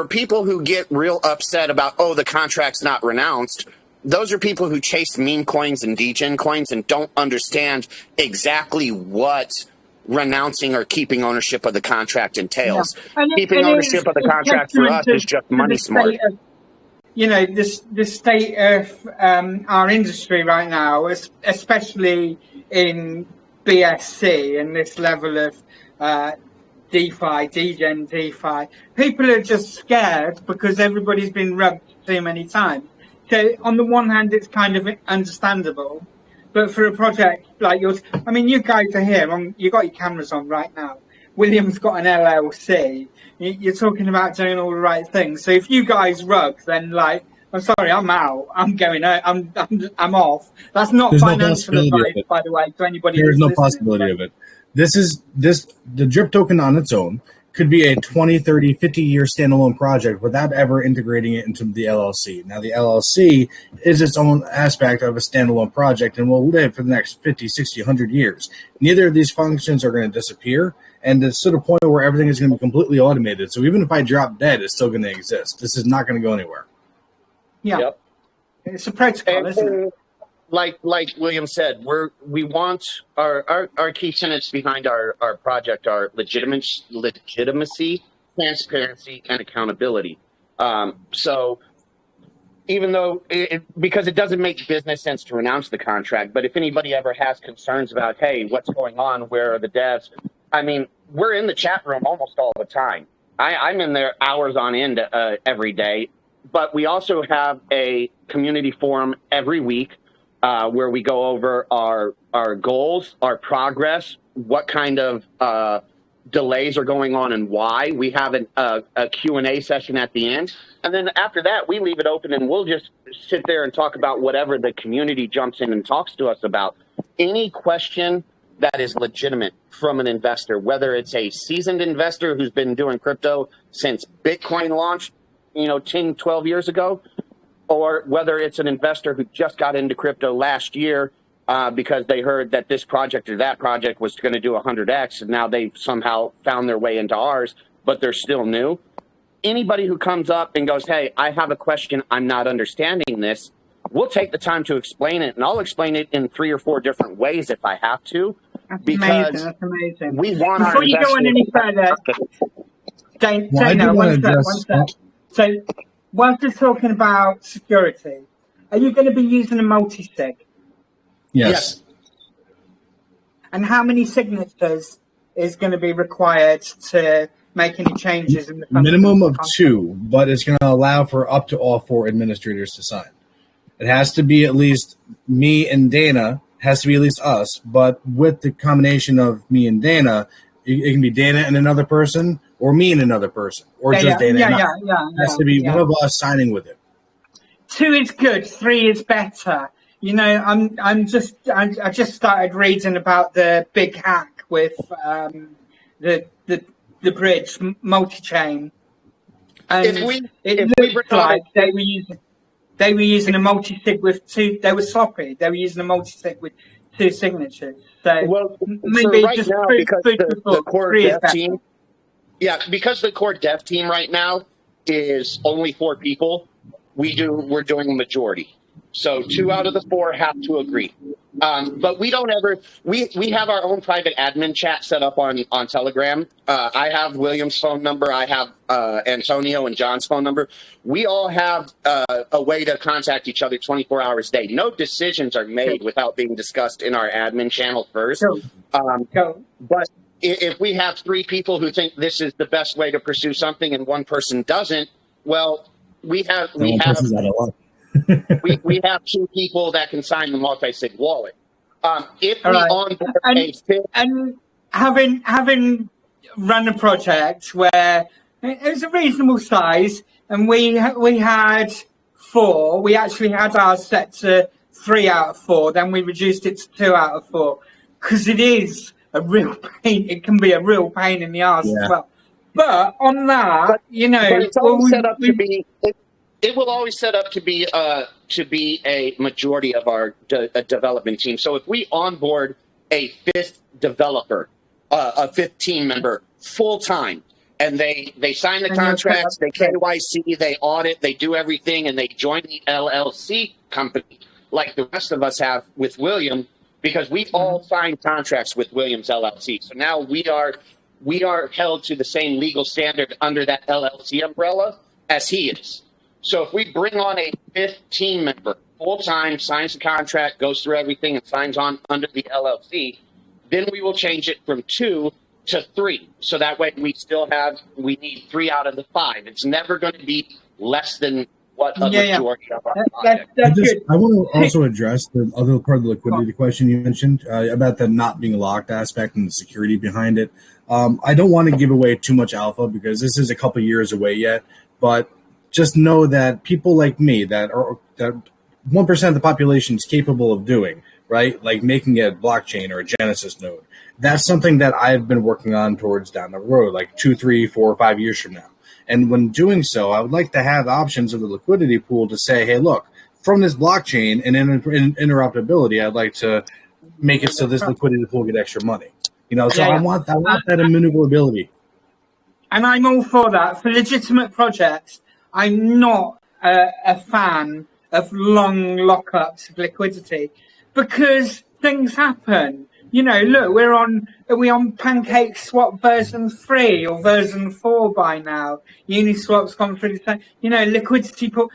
people who get real upset about, oh, the contract's not renounced, those are people who chase meme coins and degen coins and don't understand exactly what renouncing or keeping ownership of the contract entails. Yeah. Keeping ownership of the contract for us is just money smart. The state of our industry right now, especially in BSC and this level of DeFi, degen DeFi, people are just scared because everybody's been rubbed too many times. So on the one hand, it's kind of understandable, but for a project like yours, I mean, you guys are here, you got your cameras on right now. William's got an LLC. You're talking about doing all the right things. So if you guys rug, then like, I'm sorry, I'm out. I'm going out. I'm off. That's not There's financial advice, by the way, to anybody. There is no possibility of it. The drip token on its own could be a 20, 30, 50-year standalone project without ever integrating it into the LLC. Now, the LLC is its own aspect of a standalone project and will live for the next 50, 60, 100 years. Neither of these functions are going to disappear, and it's to the point where everything is going to be completely automated. So even if I drop dead, it's still going to exist. This is not going to go anywhere. Yeah. Yep. It's a protocol, isn't it? Like William said, we want our key tenets behind our project are legitimacy, transparency, and accountability. So even though because it doesn't make business sense to renounce the contract, but if anybody ever has concerns about, hey, what's going on, where are the devs? I mean, we're in the chat room almost all the time. I'm in there hours on end every day, but we also have a community forum every week. Where we go over our goals, our progress, what kind of delays are going on and why. We have a Q&A session at the end. And then after that, we leave it open and we'll just sit there and talk about whatever the community jumps in and talks to us about. Any question that is legitimate from an investor, whether it's a seasoned investor who's been doing crypto since Bitcoin launched, 10, 12 years ago, or whether it's an investor who just got into crypto last year because they heard that this project or that project was going to do 100x, and now they somehow found their way into ours, but they're still new. Anybody who comes up and goes, hey, I have a question, I'm not understanding this, we'll take the time to explain it, and I'll explain it in 3 or 4 different ways if I have to. That's amazing. That's amazing. We want Before you go on any further, Dana, one sec. So, whilst we're talking about security, are you going to be using a multi-sig? Yes. And how many signatures is going to be required to make any changes in the minimum of 2, but it's going to allow for up to all 4 administrators to sign. It has to be at least me and Dana, has to be at least us, but with the combination of me and Dana, it can be Dana and another person, or me and another person, or just Dana and I. It has to be one of us signing with it. 2 is good, 3 is better. I just started reading about the big hack with the bridge multi-chain, and it looked like they were using a multi-sig with 2. They were sloppy. They were using a multi-sig with 2 signatures. So maybe right just now, because the core dev team. Yeah, because the core dev team right now is only 4 people, we're doing a majority. So 2 out of the 4 have to agree. But we don't ever, we have our own private admin chat set up on Telegram. I have William's phone number. I have Antonio and John's phone number. We all have a way to contact each other 24 hours a day. No decisions are made without being discussed in our admin channel first. But if we have 3 people who think this is the best way to pursue something and one person doesn't, well, we have 2 people that can sign the multi-sig wallet. If we onboard and having run a project where it was a reasonable size, and we had 4. We actually had ours set to 3 out of 4. Then we reduced it to 2 out of 4 because it is a real pain. It can be a real pain in the arse as well. But on that, it's always set up to be. It will always set up to be a majority of our development team. So if we onboard a 5th developer, a 5th team member full time, and they sign the contracts, they KYC, they audit, they do everything, and they join the LLC company like the rest of us have with William, because we all signed contracts with Williams LLC. So now we are held to the same legal standard under that LLC umbrella as he is. So if we bring on a fifth team member, full-time, signs the contract, goes through everything, and signs on under the LLC, then we will change it from 2 to 3. So that way we need 3 out of the 5. It's never going to be less than what a majority of our project. I want to also address the other part of the liquidity question you mentioned about the not being locked aspect and the security behind it. I don't want to give away too much alpha because this is a couple years away yet, but just know that people like me that 1% of the population is capable of doing, right? Like making a blockchain or a Genesis node. That's something that I've been working on towards down the road, like 2, 3, 4, 5 years from now. And when doing so, I would like to have options of the liquidity pool to say, hey, look, from this blockchain and interoperability, I'd like to make it so this liquidity pool get extra money. I want that maneuverability. And I'm all for that. For legitimate projects, I'm not a fan of long lockups of liquidity because things happen. Look, are we on Pancake Swap version 3 or version 4 by now? Uniswap's gone through the same, liquidity pool.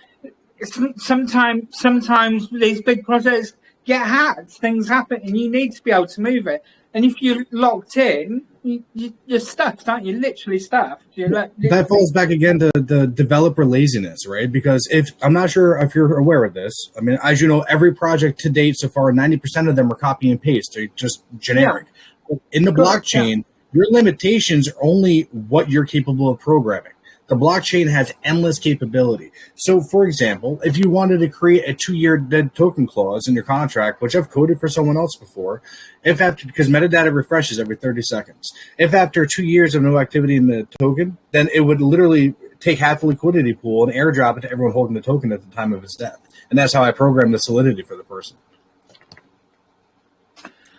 Sometimes these big projects get hacked, things happen, and you need to be able to move it. And if you're locked in, you're stuffed, aren't you? Literally stuffed. That falls back again to the developer laziness, right? Because I'm not sure if you're aware of this. I mean, as you know, every project to date so far, 90% of them are copy and paste. They're just generic. Yeah. In the blockchain, your limitations are only what you're capable of programming. The blockchain has endless capability. So, for example, if you wanted to create a 2-year dead token clause in your contract, which I've coded for someone else before, because metadata refreshes every 30 seconds, if after 2 years of no activity in the token, then it would literally take half the liquidity pool and airdrop it to everyone holding the token at the time of its death. And that's how I program the solidity for the person.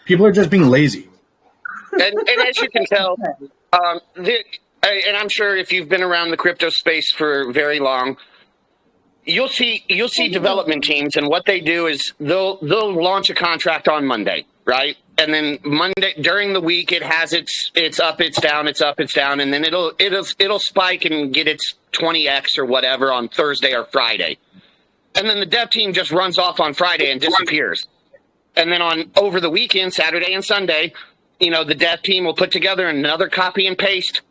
People are just being lazy. And as you can tell, and I'm sure if you've been around the crypto space for very long, you'll see development teams, and what they do is they'll launch a contract on Monday, right? And then Monday during the week it has it's up, it's down, it's up, it's down, and then it'll spike and get its 20x or whatever on Thursday or Friday. And then the dev team just runs off on Friday and disappears. And then over the weekend, Saturday and Sunday, the dev team will put together another copy and paste,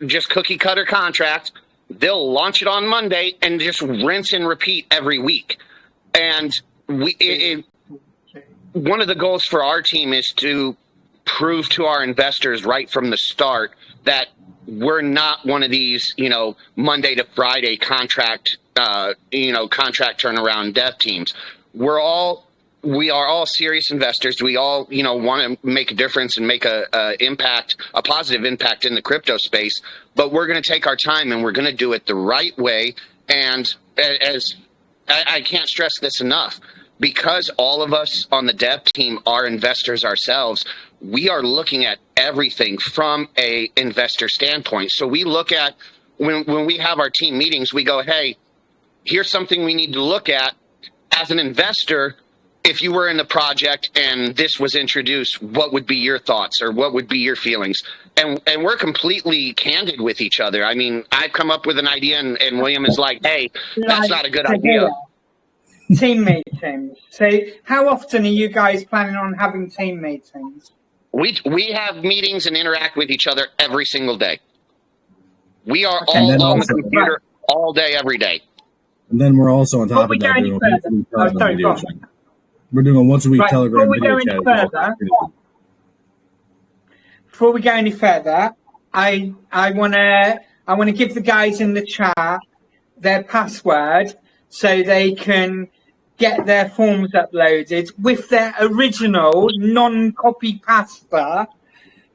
just cookie cutter contract. They'll launch it on Monday and just rinse and repeat every week. And one of the goals for our team is to prove to our investors right from the start that we're not one of these, Monday to Friday contract turnaround dev teams. We are all serious investors. We all, want to make a difference and make a positive impact in the crypto space. But we're going to take our time and we're going to do it the right way. And as I can't stress this enough, because all of us on the dev team are investors ourselves, we are looking at everything from a investor standpoint. So we look at when we have our team meetings, we go, hey, here's something we need to look at as an investor. If you were in the project and this was introduced, what would be your thoughts or what would be your feelings? And we're completely candid with each other. I mean, I've come up with an idea and William is like, hey, that's not a good idea. Team meetings. So how often are you guys planning on having team meetings? We have meetings and interact with each other every single day. We are all on the computer all day, every day. And then we're also on top of that. We're doing a once-a-week Telegram video chat. Before we go any further, I want to give the guys in the chat their password so they can get their forms uploaded with their original non-copy pasta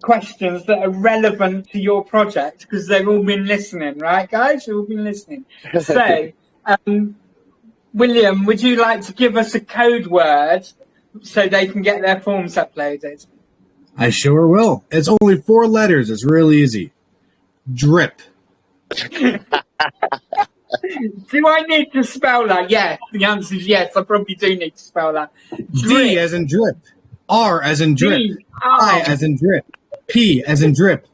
questions that are relevant to your project, because they've all been listening, right, guys? You've all been listening. So, William, would you like to give us a code word so they can get their forms uploaded? I sure will. It's only 4 letters. It's real easy. Drip. Do I need to spell that? Yes. The answer is yes. I probably do need to spell that. D as in drip. R as in drip. I as in drip. P as in drip.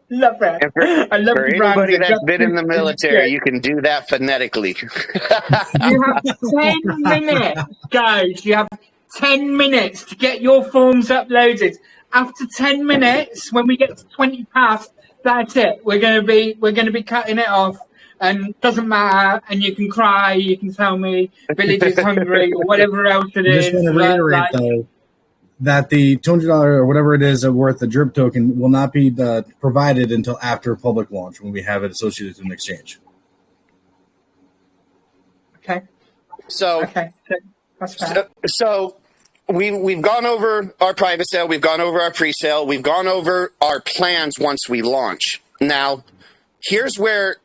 Love it. I love For the anybody branding. that's been in the military, you can do that phonetically. You have 10 minutes, guys. You have 10 minutes to get your forms uploaded. After 10 minutes, when we get to 20 past, that's it. We're gonna be cutting it off. And doesn't matter. And you can cry. You can tell me village is hungry or whatever else it I is. just want to reiterate, though, that the $200 or whatever it is worth the drip token will not be provided until after public launch when we have it associated to an exchange. Okay. So that's fair. So we've gone over our private sale, we've gone over our pre-sale, we've gone over our plans once we launch. Now, here's where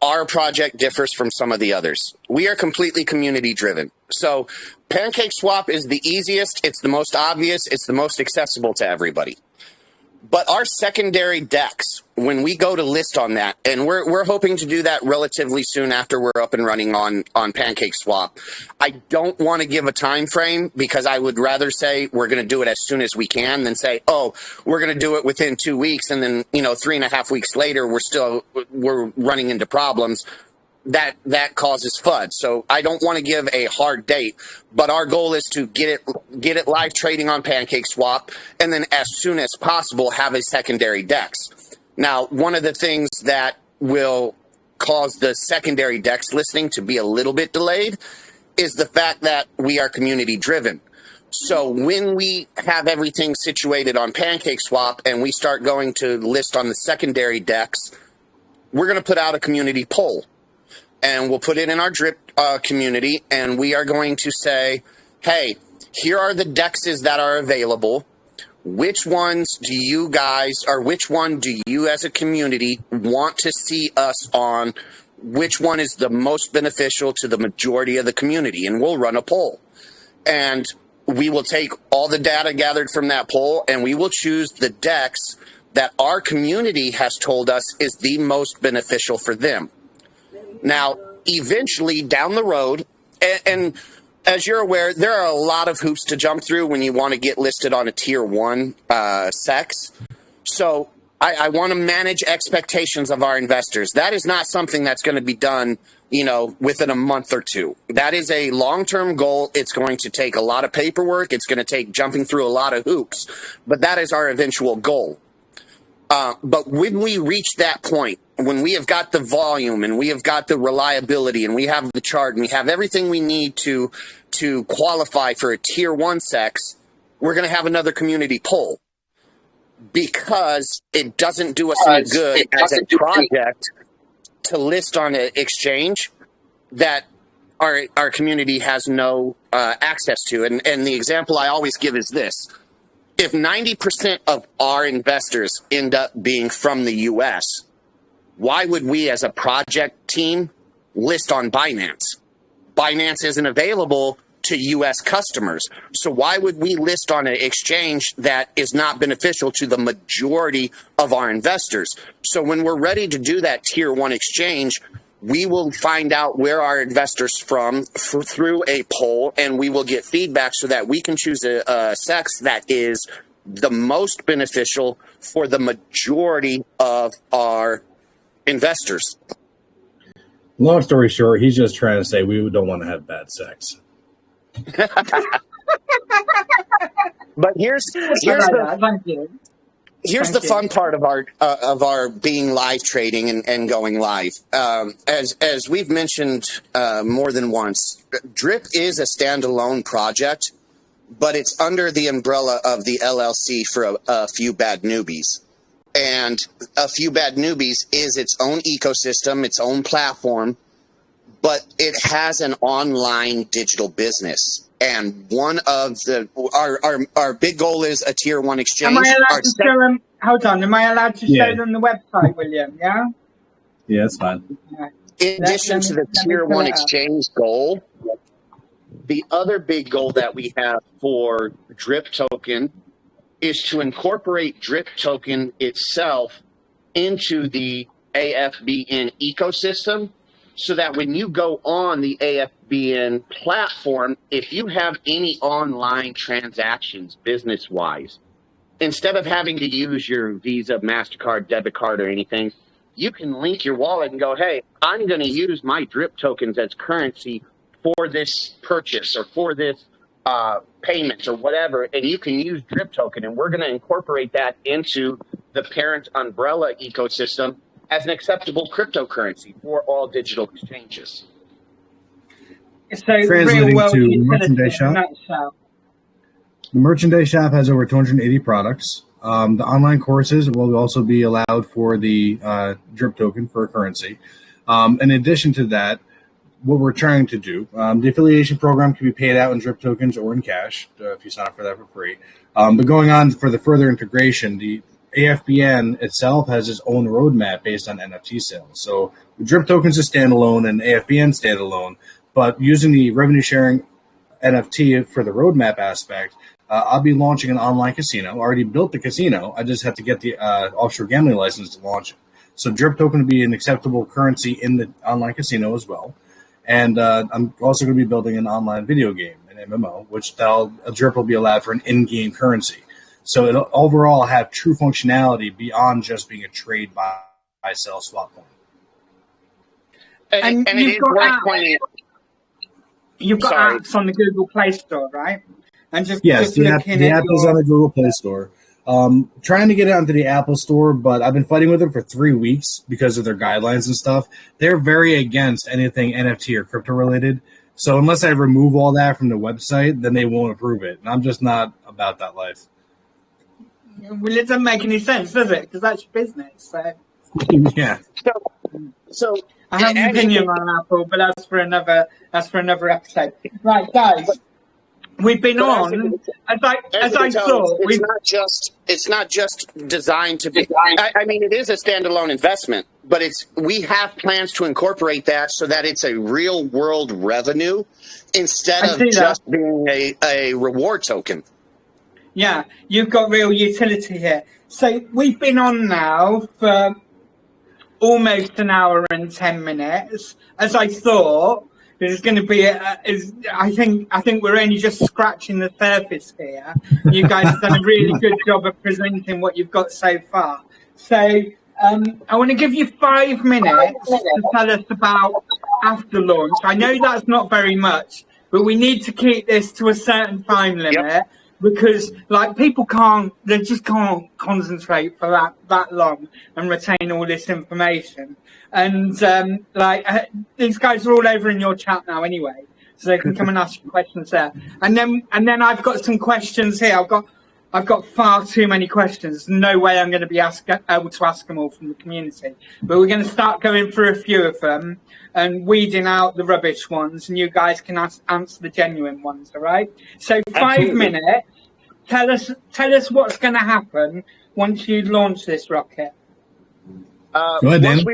our project differs from some of the others. We are completely community driven. So PancakeSwap is the easiest, it's the most obvious, it's the most accessible to everybody. But our secondary DEX, when we go to list on that, and we're hoping to do that relatively soon after we're up and running on PancakeSwap. I don't want to give a time frame because I would rather say we're going to do it as soon as we can than say, oh, we're going to do it within 2 weeks, and then 3.5 weeks later we're running into problems. That causes FUD. So I don't want to give a hard date, but our goal is to get it live trading on PancakeSwap, and then as soon as possible have a secondary DEX. Now, one of the things that will cause the secondary DEX listing to be a little bit delayed is the fact that we are community driven. So when we have everything situated on PancakeSwap and we start going to list on the secondary DEX, we're going to put out a community poll. And we'll put it in our drip community, and we are going to say, hey, here are the DEXs that are available. Which ones do you guys, or which one do you as a community want to see us on? Which one is the most beneficial to the majority of the community? And we'll run a poll. And we will take all the data gathered from that poll, and we will choose the DEX that our community has told us is the most beneficial for them. Now, eventually down the road, and as you're aware, there are a lot of hoops to jump through when you want to get listed on a tier 1 SEX. So I want to manage expectations of our investors. That is not something that's going to be done, within a month or two. That is a long-term goal. It's going to take a lot of paperwork. It's going to take jumping through a lot of hoops, but that is our eventual goal. But when we reach that point, when we have got the volume and we have got the reliability and we have the chart and we have everything we need to qualify for a tier 1 SEX, we're going to have another community poll, because it doesn't do us any good as a project to list on an exchange that our community has no access to. And the example I always give is this. If 90% of our investors end up being from the US, why would we as a project team list on Binance? Binance isn't available to US customers. So why would we list on an exchange that is not beneficial to the majority of our investors? So when we're ready to do that tier 1 exchange, we will find out where our investors through a poll, and we will get feedback so that we can choose a SEX that is the most beneficial for the majority of our investors. Long story short, he's just trying to say we don't want to have bad sex. But here's the fun part of our being live trading and going live. As we've mentioned more than once, Drip is a standalone project, but it's under the umbrella of the LLC for a few bad newbies. And a few bad newbies is its own ecosystem, its own platform, but it has an online digital business. And one of our big goal is a tier 1 exchange. Am I allowed to show them? Hold on. Am I allowed to show them the website, William? Yeah. Yeah, that's fine. In addition to the tier 1 exchange goal, the other big goal that we have for Drip Token is to incorporate Drip Token itself into the AFBN ecosystem so that when you go on the AFBN platform, if you have any online transactions business-wise, instead of having to use your Visa, MasterCard, debit card, or anything, you can link your wallet and go, hey, I'm going to use my drip tokens as currency for this purchase or for this payment or whatever, and you can use drip token, and we're going to incorporate that into the parent umbrella ecosystem as an acceptable cryptocurrency for all digital exchanges. So Translating real world to utility merchandise in a shop. nutshell. The merchandise shop has over 280 products. The online courses will also be allowed for the drip token for a currency. In addition to that, what we're trying to do, the affiliation program can be paid out in drip tokens or in cash if you sign up for that for free. But going on for the further integration, the AFBN itself has its own roadmap based on NFT sales. So drip tokens is standalone and AFBN standalone, but using the revenue sharing NFT for the roadmap aspect, I'll be launching an online casino. I already built the casino. I just have to get the offshore gambling license to launch it. So drip token will be an acceptable currency in the online casino as well. And I'm also going to be building an online video game, an MMO, which a drip will be allowed for an in-game currency. So it'll overall have true functionality beyond just being a trade buy sell swap point. And you've got apps on the Google Play Store, right? And just the app is on the Google Play Store. Trying to get it onto the Apple Store, but I've been fighting with them for 3 weeks because of their guidelines and stuff. They're very against anything NFT or crypto related. So unless I remove all that from the website, then they won't approve it. And I'm just not about that life. Well, it doesn't make any sense, does it? Because that's your business. So. Yeah. So I have an opinion on Apple, but that's for another episode. Right, guys. We've been on, as I thought. It's not just designed to be. I mean, it is a standalone investment, but we have plans to incorporate that so that it's a real world revenue instead of just being a reward token. Yeah, you've got real utility here. So we've been on now for almost an hour and 10 minutes. As I thought. There's going to be I think we're only just scratching the surface here. You guys have done a really good job of presenting what you've got so far. So I want to give you 5 minutes to tell us about after launch. I know that's not very much, but we need to keep this to a certain time limit because people just can't concentrate for that long and retain all this information. And these guys are all over in your chat now anyway, so they can come and ask you questions there. And then I've got some questions here. I've got far too many questions. No way I'm going to be able to ask them all from the community. But we're going to start going through a few of them and weeding out the rubbish ones, and you guys can answer the genuine ones. All right. So 5 minutes. Tell us what's going to happen once you launch this rocket. Go ahead, Dan.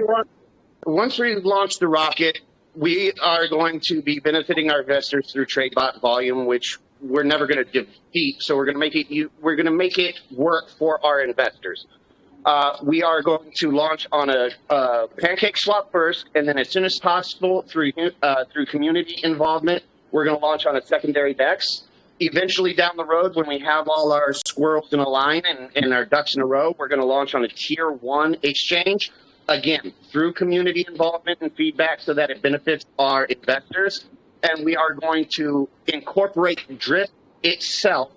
Once we launch the rocket, we are going to be benefiting our investors through TradeBot volume, which we're never going to defeat. So we're going to make it work for our investors. We are going to launch on a pancake swap first, and then as soon as possible through community involvement, we're going to launch on a secondary DEX. Eventually down the road, when we have all our squirrels in a line and our ducks in a row, we're going to launch on a tier 1 exchange. Again, through community involvement and feedback so that it benefits our investors. And we are going to incorporate Drift itself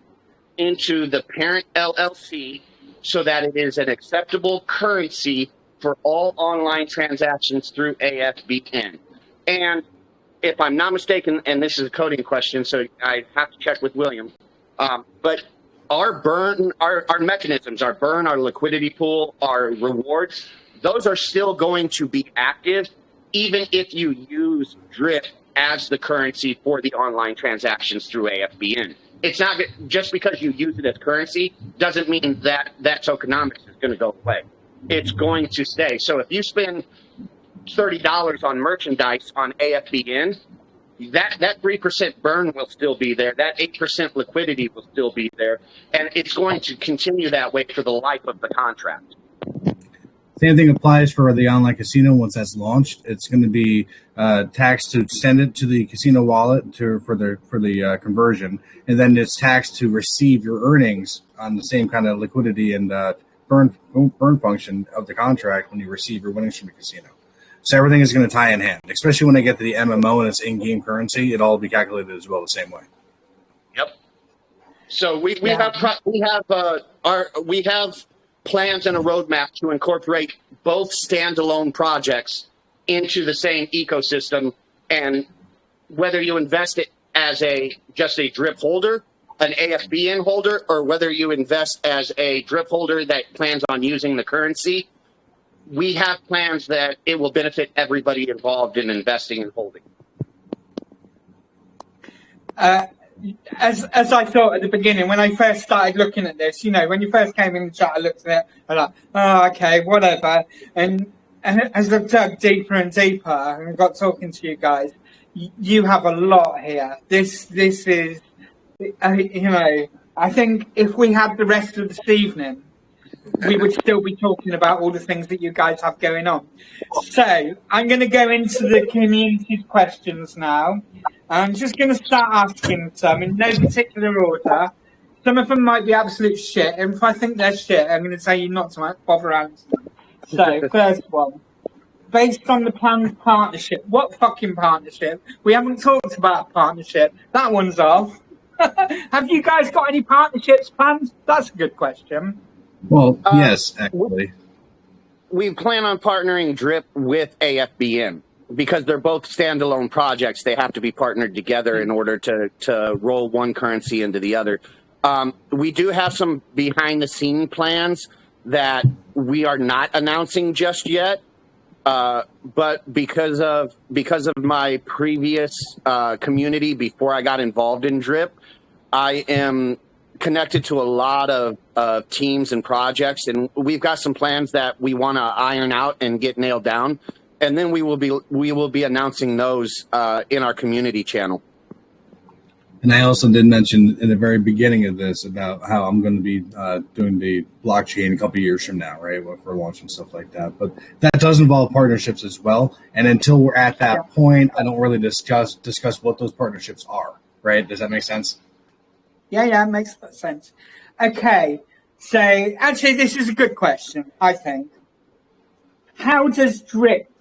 into the parent LLC so that it is an acceptable currency for all online transactions through AFBN. And if I'm not mistaken, and this is a coding question, so I have to check with William, but our mechanisms, our burn, our liquidity pool, our rewards, those are still going to be active even if you use Drift as the currency for the online transactions through AFBN. It's not just because you use it as currency doesn't mean that tokenomics is going to go away. It's going to stay. So if you spend $30 on merchandise on AFBN, that 3% burn will still be there. That 8% liquidity will still be there. And it's going to continue that way for the life of the contract. Same thing applies for the online casino. Once that's launched, it's going to be taxed to send it to the casino wallet for the conversion, and then it's taxed to receive your earnings on the same kind of liquidity and burn function of the contract when you receive your winnings from the casino. So everything is going to tie in hand, especially when I get to the MMO and it's in-game currency. It'll all be calculated as well the same way. Yep. So we have plans and a roadmap to incorporate both standalone projects into the same ecosystem, and whether you invest it as just a drip holder, an AFBN holder, or whether you invest as a drip holder that plans on using the currency, we have plans that it will benefit everybody involved in investing and holding. As I thought at the beginning, when I first started looking at this, when you first came in the chat, I looked at it, I'm like, oh, okay, whatever. And as I've dug deeper and deeper and got talking to you guys, you have a lot here. This is, I think if we had the rest of this evening, we would still be talking about all the things that you guys have going on. So I'm going to go into the community's questions now. I'm just going to start asking some in no particular order. Some of them might be absolute shit, and if I think they're shit, I'm going to tell you not to bother answering. So, first one. Based on the planned partnership, what fucking partnership? We haven't talked about partnership. That one's off. Have you guys got any partnerships planned? That's a good question. Well, yes, actually. We plan on partnering Drip with AFBN. Because they're both standalone projects, they have to be partnered together in order to roll one currency into the other. We do have some behind-the-scene plans that we are not announcing just yet, but because of my previous community before I got involved in Drip, I am connected to a lot of teams and projects, and we've got some plans that we want to iron out and get nailed down. And then we will be announcing those in our community channel. And I also did mention in the very beginning of this about how I'm going to be doing the blockchain a couple of years from now, right, for launch and stuff like that. But that does involve partnerships as well. And until we're at that point, I don't really discuss what those partnerships are, right? Does that make sense? Yeah, it makes sense. Okay, so actually this is a good question, I think. How does Drip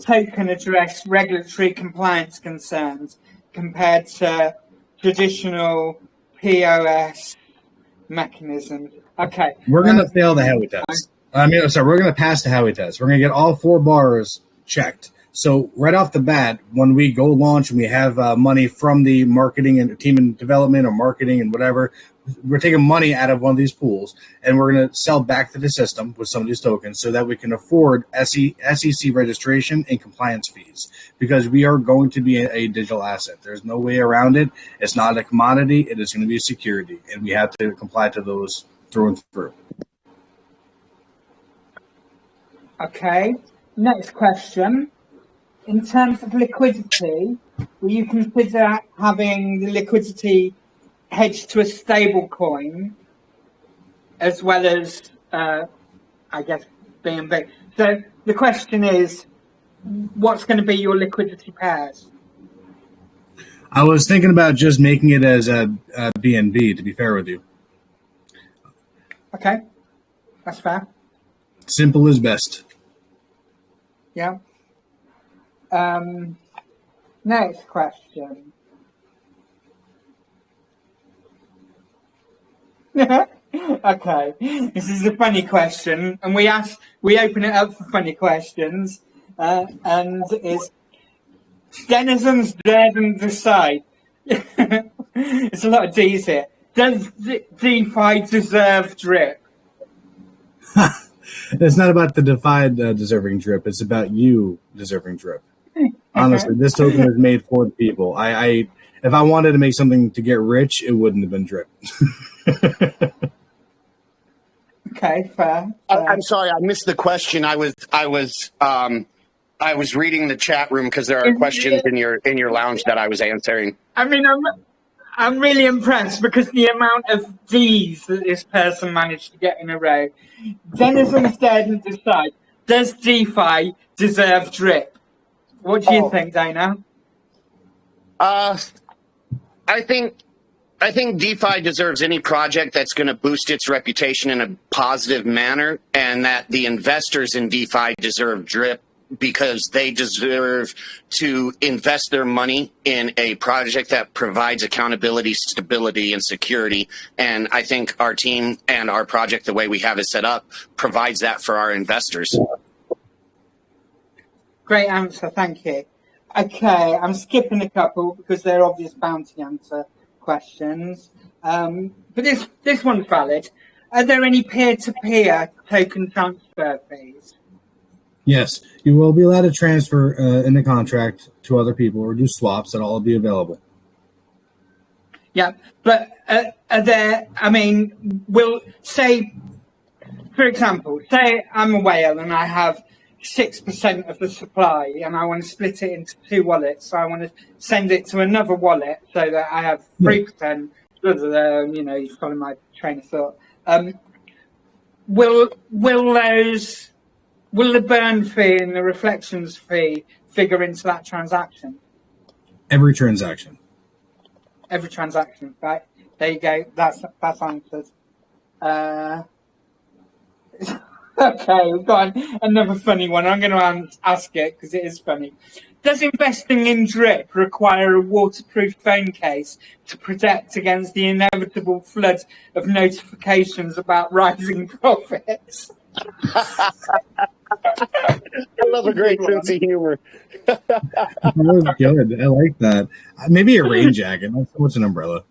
token address regulatory compliance concerns compared to traditional POS mechanisms? Okay. We're going to fail the Howey test. We're going to pass the Howey test. We're going to get all 4 bars checked. So right off the bat, when we go launch and we have money from the marketing and team and development or marketing and whatever, we're taking money out of one of these pools and we're going to sell back to the system with some of these tokens so that we can afford SEC registration and compliance fees, because we are going to be a digital asset. There's no way around it. It's not a commodity. It is going to be a security, and we have to comply to those through and through. Okay. Next question. In terms of liquidity, will you consider having the liquidity hedged to a stable coin as well as, I guess, BNB? So the question is, what's going to be your liquidity pairs? I was thinking about just making it as a BNB, to be fair with you. Okay, that's fair. Simple is best. Yeah. Next question. Okay, this is a funny question, and we open it up for funny questions, and it's denizens dare and decide. It's a lot of D's here. Does DeFi deserve Drip? It's not about the DeFi deserving Drip. It's about you deserving Drip. Honestly, this token is made for the people. If I wanted to make something to get rich, it wouldn't have been Drip. Okay, fair. I'm sorry, I missed the question. I was reading the chat room because there are questions in your lounge that I was answering. I mean, I'm really impressed because the amount of D's that this person managed to get in a row. Denizens dared and decide. Does DeFi deserve drip? What do you think, Dana? I think DeFi deserves any project that's going to boost its reputation in a positive manner, and that the investors in DeFi deserve drip because they deserve to invest their money in a project that provides accountability, stability, and security. And I think our team and our project, the way we have it set up, provides that for our investors. Great answer, thank you. Okay, I'm skipping a couple because they're obvious bounty answer questions. But this one's valid. Are there any peer-to-peer token transfer fees? Yes, you will be allowed to transfer in the contract to other people or do swaps. That'll all be available. Yeah, but are there, I mean, say, for example, say I'm a whale and I have 6% of the supply and I want to split it into 2 wallets. So I want to send it to another wallet so that I have 3%. You know, you follow my train of thought. Will the burn fee and the reflections fee figure into that transaction? Every transaction. Every transaction, right? There you go. That's answered. Okay, we've got another funny one. I'm going to ask it because it is funny. Does investing in drip require a waterproof phone case to protect against the inevitable flood of notifications about rising profits? I love a great sense of humor. That was good. I like that. Maybe a rain jacket. Not so much an umbrella.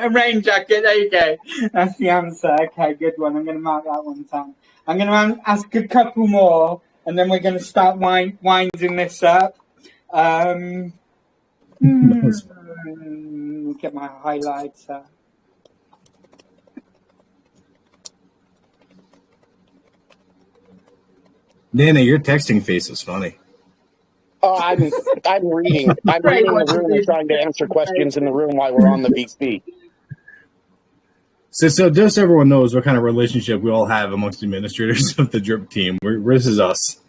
A rain jacket. There you go. That's the answer. Okay, good one. I'm going to mark that one down. I'm going to ask a couple more, and then we're going to start winding this up. Get my highlights. Dana, your texting face is funny. Oh, I'm reading. I'm reading the room and trying to answer questions in the room while we're on the VC. So just so everyone knows what kind of relationship we all have amongst administrators of the drip team. This is us.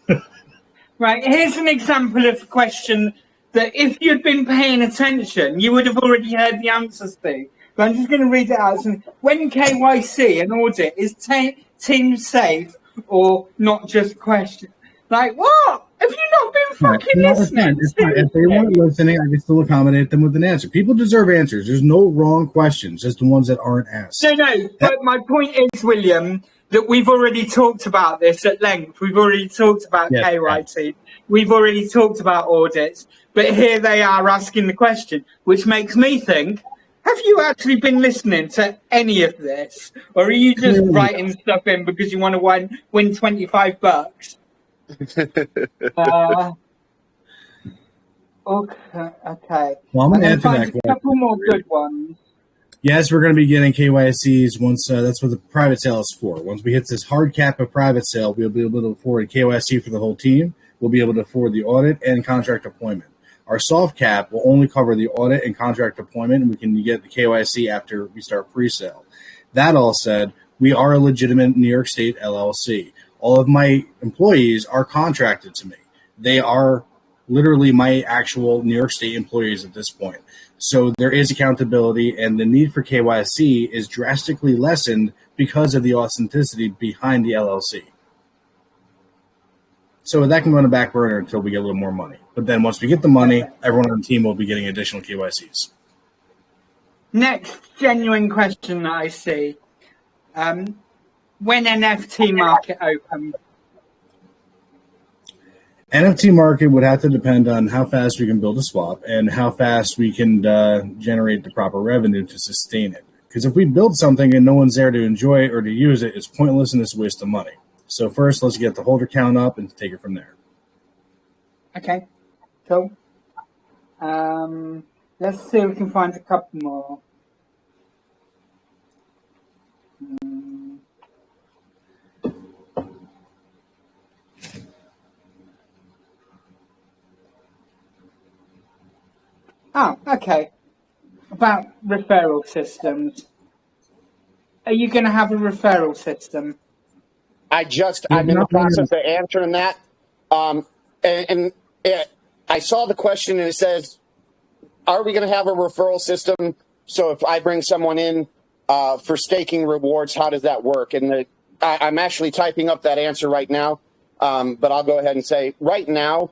Right, here's an example of a question that if you'd been paying attention, you would have already heard the answers to. But I'm just going to read it out. When KYC and audit, is team safe or not just a question? Like, what? Have you not been fucking listening? It's fine. If they weren't listening, I can still accommodate them with an answer. People deserve answers. There's no wrong questions, just the ones that aren't asked. No, but my point is, William, that we've already talked about this at length. We've already talked about KYC. We've already talked about audits. But here they are asking the question, which makes me think, have you actually been listening to any of this? Or are you just writing stuff in because you want to win $25? Okay. Well, I'm going to answer that question. A couple more good ones. Yes, we're going to be getting KYCs once. That's what the private sale is for. Once we hit this hard cap of private sale, we'll be able to afford a KYC for the whole team. We'll be able to afford the audit and contract appointment. Our soft cap will only cover the audit and contract appointment, and we can get the KYC after we start pre-sale. That all said, we are a legitimate New York State LLC. All of my employees are contracted to me. They are literally my actual New York State employees at this point. So there is accountability, and the need for KYC is drastically lessened because of the authenticity behind the LLC. So that can run a back burner until we get a little more money. But then once we get the money, everyone on the team will be getting additional KYCs. Next genuine question that I see. When NFT market open? NFT market would have to depend on how fast we can build a swap and how fast we can generate the proper revenue to sustain it. Because if we build something and no one's there to enjoy it or to use it, it's pointless and it's a waste of money. So first, let's get the holder count up and take it from there. Okay, cool. Let's see if we can find a couple more. Oh, okay. About referral systems. Are you going to have a referral system? I'm in the process of answering that. I saw the question and it says, are we going to have a referral system? So if I bring someone in for staking rewards, how does that work? And I'm actually typing up that answer right now, but I'll go ahead and say right now,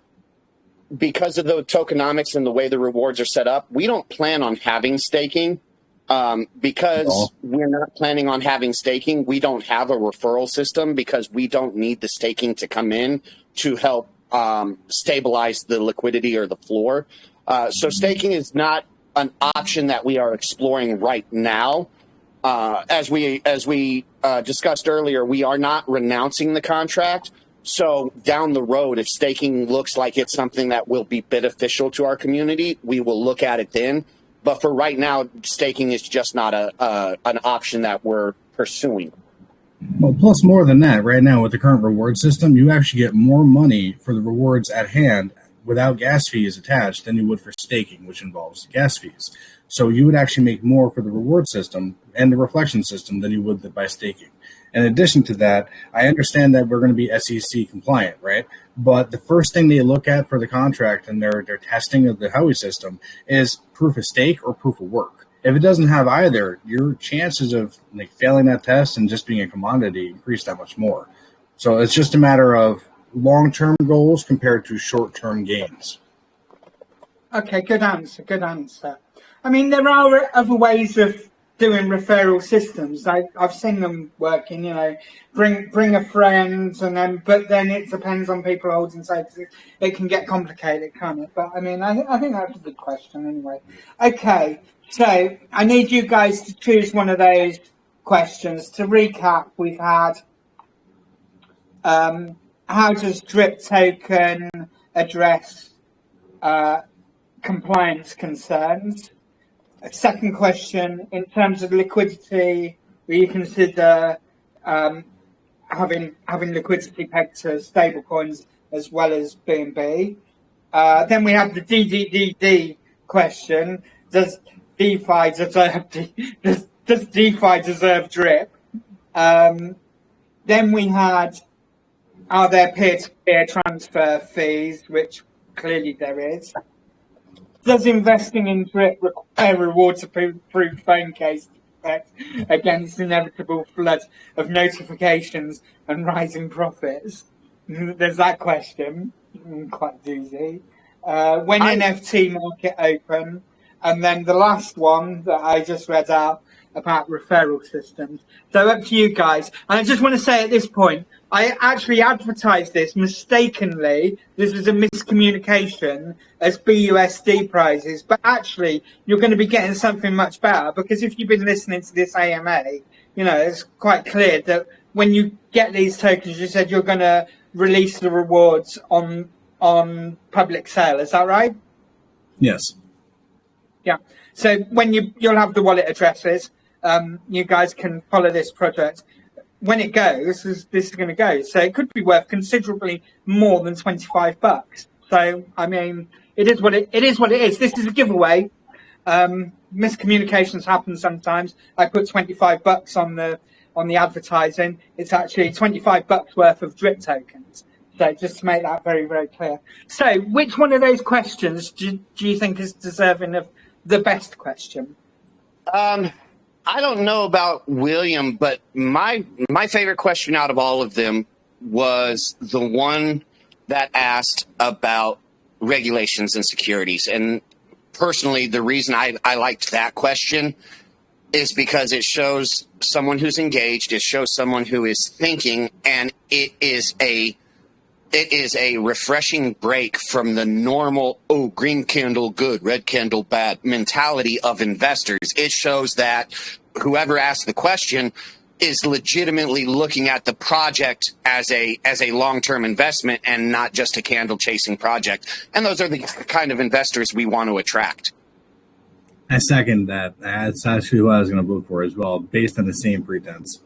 because of the tokenomics and the way the rewards are set up, we don't plan on having staking. Because we're not planning on having staking, we don't have a referral system because we don't need the staking to come in to help stabilize the liquidity or the floor. So staking is not an option that we are exploring right now. As we discussed earlier, we are not renouncing the contract. So down the road, if staking looks like it's something that will be beneficial to our community, we will look at it then. But for right now, staking is just not an option that we're pursuing. Well, plus more than that, right now with the current reward system, you actually get more money for the rewards at hand without gas fees attached than you would for staking, which involves gas fees. So you would actually make more for the reward system and the reflection system than you would by staking. In addition to that, I understand that we're going to be SEC compliant, right? But the first thing they look at for the contract and their testing of the Howey system is proof of stake or proof of work. If it doesn't have either, your chances of failing that test and just being a commodity increase that much more. So it's just a matter of long-term goals compared to short-term gains. Okay, good answer. I mean, there are other ways of doing referral systems. I've seen them working, bring a friend, but then it depends on people holding stakes. It can get complicated, can't it? But I mean, I think that's a good question anyway. Okay, so I need you guys to choose one of those questions. To recap, we've had how does drip token address compliance concerns? A second question, in terms of liquidity, will you consider having liquidity pegged to stablecoins as well as BNB? Then we have the DDD question: does DeFi deserve drip? Then we had, are there peer-to-peer transfer fees, which clearly there is. Does investing in drip require rewards to prove phone case effect against inevitable flood of notifications and rising profits? There's that question, quite doozy. When NFT market open, and then the last one that I just read out about referral systems. So up to you guys. And I just want to say at this point, I actually advertised this mistakenly. This was a miscommunication as BUSD prizes, but actually you're going to be getting something much better, because if you've been listening to this AMA, it's quite clear that when you get these tokens, you said you're going to release the rewards on public sale. Is that right? Yes. Yeah. So when you'll have the wallet addresses, you guys can follow this project. When it goes, this is going to go. So it could be worth considerably more than $25. So I mean, it is what it is. This is a giveaway. Miscommunications happen sometimes. I put $25 on the advertising. It's actually $25 worth of drip tokens. So just to make that very, very clear. So which one of those questions do you think is deserving of the best question? I don't know about William, but my favorite question out of all of them was the one that asked about regulations and securities. And personally, the reason I liked that question is because it shows someone who's engaged, it shows someone who is thinking, and it is a refreshing break from the normal, green candle good, red candle bad mentality of investors. It shows that whoever asked the question is legitimately looking at the project as a long-term investment and not just a candle chasing project. And those are the kind of investors we want to attract. I second that. That's actually who I was going to vote for as well, based on the same pretense.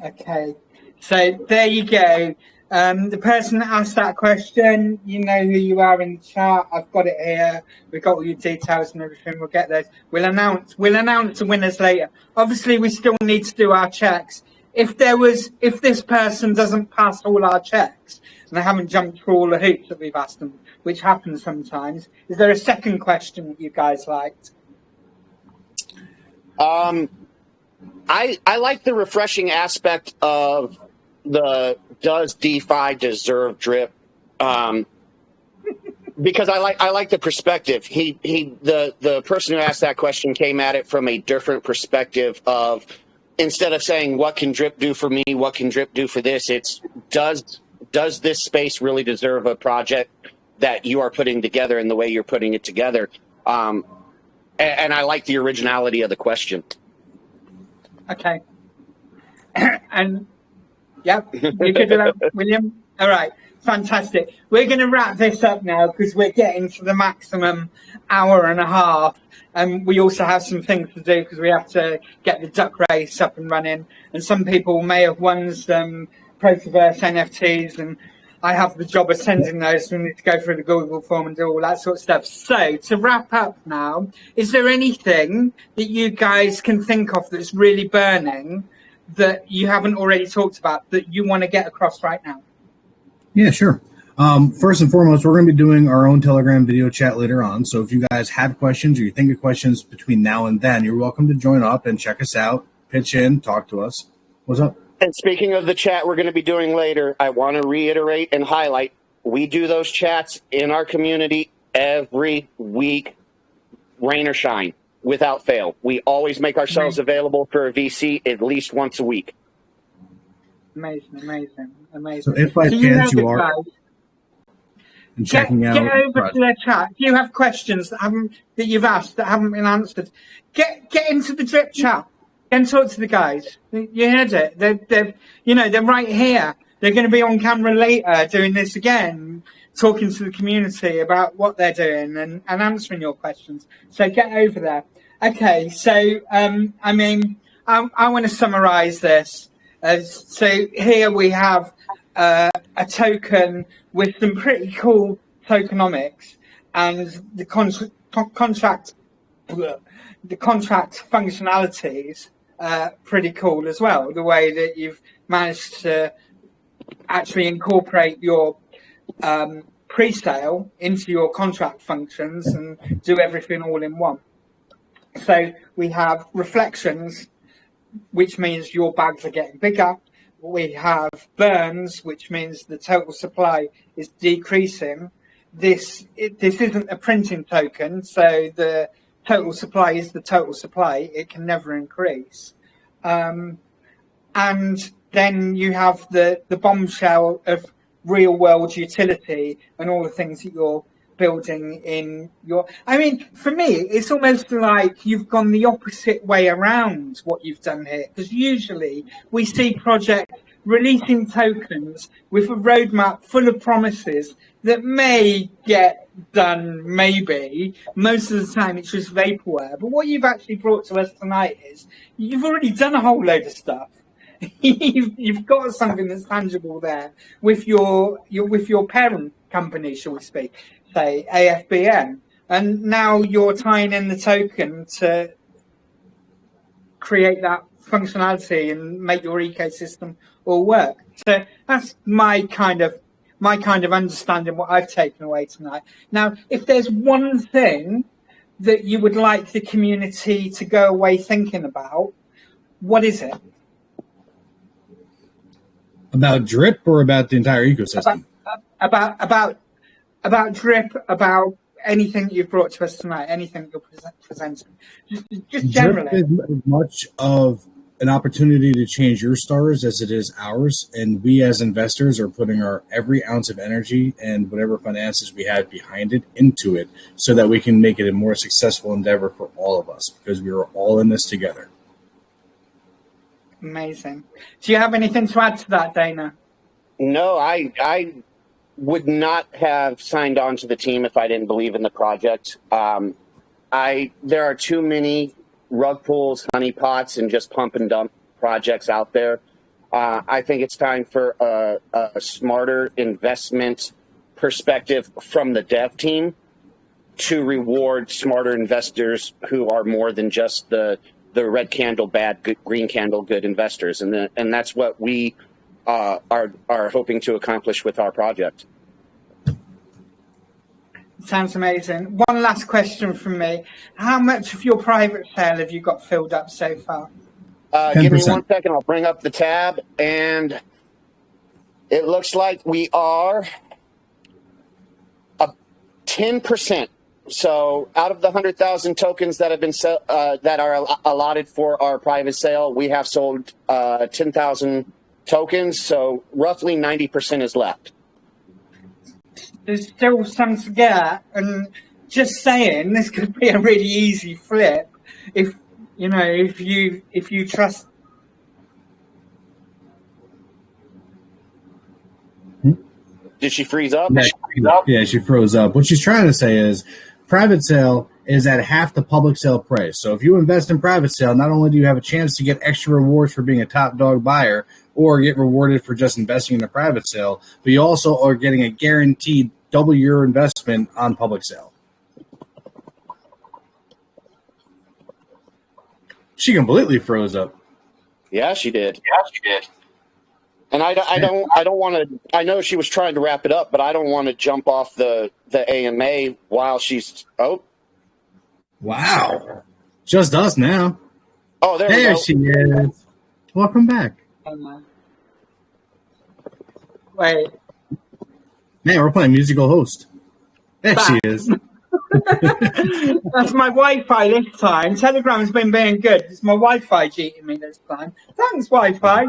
Okay. So there you go. The person that asked that question, you know who you are in the chat. I've got it here. We've got all your details and everything. We'll get those. We'll announce the winners later. Obviously, we still need to do our checks if this person doesn't pass all our checks and they haven't jumped through all the hoops that we've asked them, which happens sometimes, is there a second question that you guys liked? I like the refreshing aspect of the does DeFi deserve drip? Because I like the perspective. The person who asked that question came at it from a different perspective of, instead of saying what can drip do for me, what can drip do for this, it's does this space really deserve a project that you are putting together in the way you're putting it together? And I like the originality of the question. Okay. And yeah, you could do that, William. All right. Fantastic. We're going to wrap this up now because we're getting to the maximum hour and a half. And we also have some things to do because we have to get the duck race up and running. And some people may have won some Protoverse NFTs, and I have the job of sending those. So we need to go through the Google form and do all that sort of stuff. So to wrap up now, is there anything that you guys can think of that's really burning that you haven't already talked about that you want to get across right now? Yeah, sure. First and foremost, we're going to be doing our own Telegram video chat later on. So if you guys have questions or you think of questions between now and then, you're welcome to join up and check us out, pitch in, talk to us. What's up? And speaking of the chat we're going to be doing later, I want to reiterate and highlight, we do those chats in our community every week, rain or shine, without fail. We always make ourselves available for a VC at least once a week. Amazing. So if by chance you are checking out, get over to their chat. If you have questions that you've asked that haven't been answered, get into the drip chat and talk to the guys. You heard it. They're right here. They're going to be on camera later doing this again, talking to the community about what they're doing and answering your questions. So get over there. Okay, so I want to summarize this. So here we have a token with some pretty cool tokenomics, and the contract functionalities pretty cool as well. The way that you've managed to actually incorporate your pre-sale into your contract functions and do everything all in one. So we have reflections, which means your bags are getting bigger. We have burns, which means the total supply is decreasing. This isn't a printing token, so the total supply is the total supply. It can never increase. And then you have the bombshell of real world utility and all the things that you're building in your... for me, it's almost like you've gone the opposite way around what you've done here, because usually we see projects releasing tokens with a roadmap full of promises that may get done, maybe. Most of the time it's just vaporware. But what you've actually brought to us tonight is you've already done a whole load of stuff. You've got something that's tangible there with your parent company, shall we speak, say AFBN, and now you're tying in the token to create that functionality and make your ecosystem all work. So that's my kind of understanding what I've taken away tonight. Now, if there's one thing that you would like the community to go away thinking about, what is it? About drip or about the entire ecosystem? About drip, about anything you've brought to us tonight, anything you're presenting, just generally. Drip is as much of an opportunity to change your stars as it is ours, and we as investors are putting our every ounce of energy and whatever finances we have behind it into it so that we can make it a more successful endeavor for all of us, because we are all in this together. Amazing. Do you have anything to add to that, Dana? No, I would not have signed on to the team if I didn't believe in the project. There are too many rug pulls, honeypots, and just pump and dump projects out there. I think it's time for a smarter investment perspective from the dev team to reward smarter investors who are more than just the the red candle bad, good, green candle good investors, and that's what we are hoping to accomplish with our project. Sounds amazing. One last question from me. How much of your private sale have you got filled up so far? Give me 1 second. I'll bring up the tab, and it looks like we are 10%. So out of the 100,000 tokens that have been that are allotted for our private sale, we have sold 10,000 tokens. So roughly 90% is left. There's still some to get, and just saying, this could be a really easy flip if you trust. Did she freeze up? Yeah, she froze up. What she's trying to say is private sale is at half the public sale price. So if you invest in private sale, not only do you have a chance to get extra rewards for being a top dog buyer or get rewarded for just investing in a private sale, but you also are getting a guaranteed double your investment on public sale. She completely froze up. Yeah, she did. And I don't want to. I know she was trying to wrap it up, but I don't want to jump off the AMA while she's. Oh, wow! Just us now. Oh, there she is. Welcome back. Wait. Man, we're playing musical host. There she is. That's my Wi-Fi this time. Telegram's been being good. It's my Wi-Fi cheating me this time. Thanks, Wi-Fi.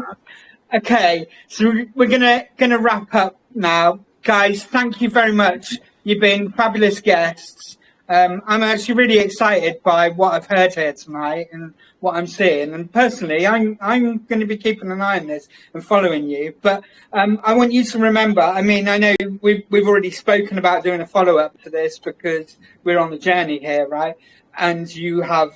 Okay, so we're gonna wrap up now, guys. Thank you very much. You've been fabulous guests. I'm actually really excited by what I've heard here tonight and what I'm seeing. And personally, I'm going to be keeping an eye on this and following you. But I want you to remember. I mean, I know we've already spoken about doing a follow-up to this because we're on the journey here, right? And you have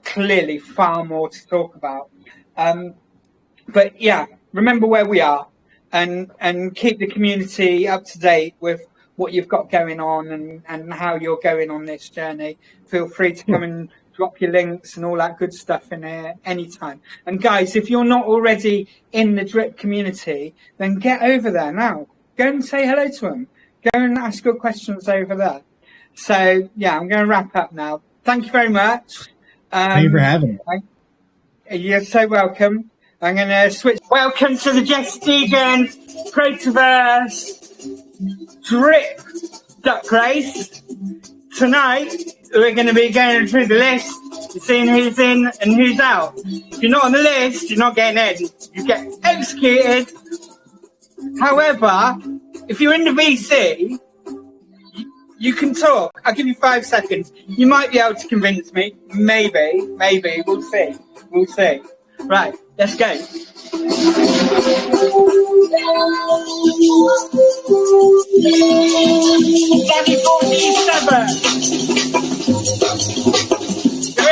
clearly far more to talk about. But yeah. Remember where we are and keep the community up to date with what you've got going on and how you're going on this journey. Feel free to come and drop your links and all that good stuff in here anytime. And guys, if you're not already in the Drip community, then get over there now. Go and say hello to them. Go and ask your questions over there. So yeah, I'm going to wrap up now. Thank you very much. Thank you for having me. You're so welcome. I'm going to switch. Welcome to the Jess Deegan's Creativerse Drip Duck Race. Tonight, we're going to be going through the list, seeing who's in and who's out. If you're not on the list, you're not getting in. You get executed. However, if you're in the VC, you can talk. I'll give you 5 seconds. You might be able to convince me. Maybe. We'll see. Right, let's go. You're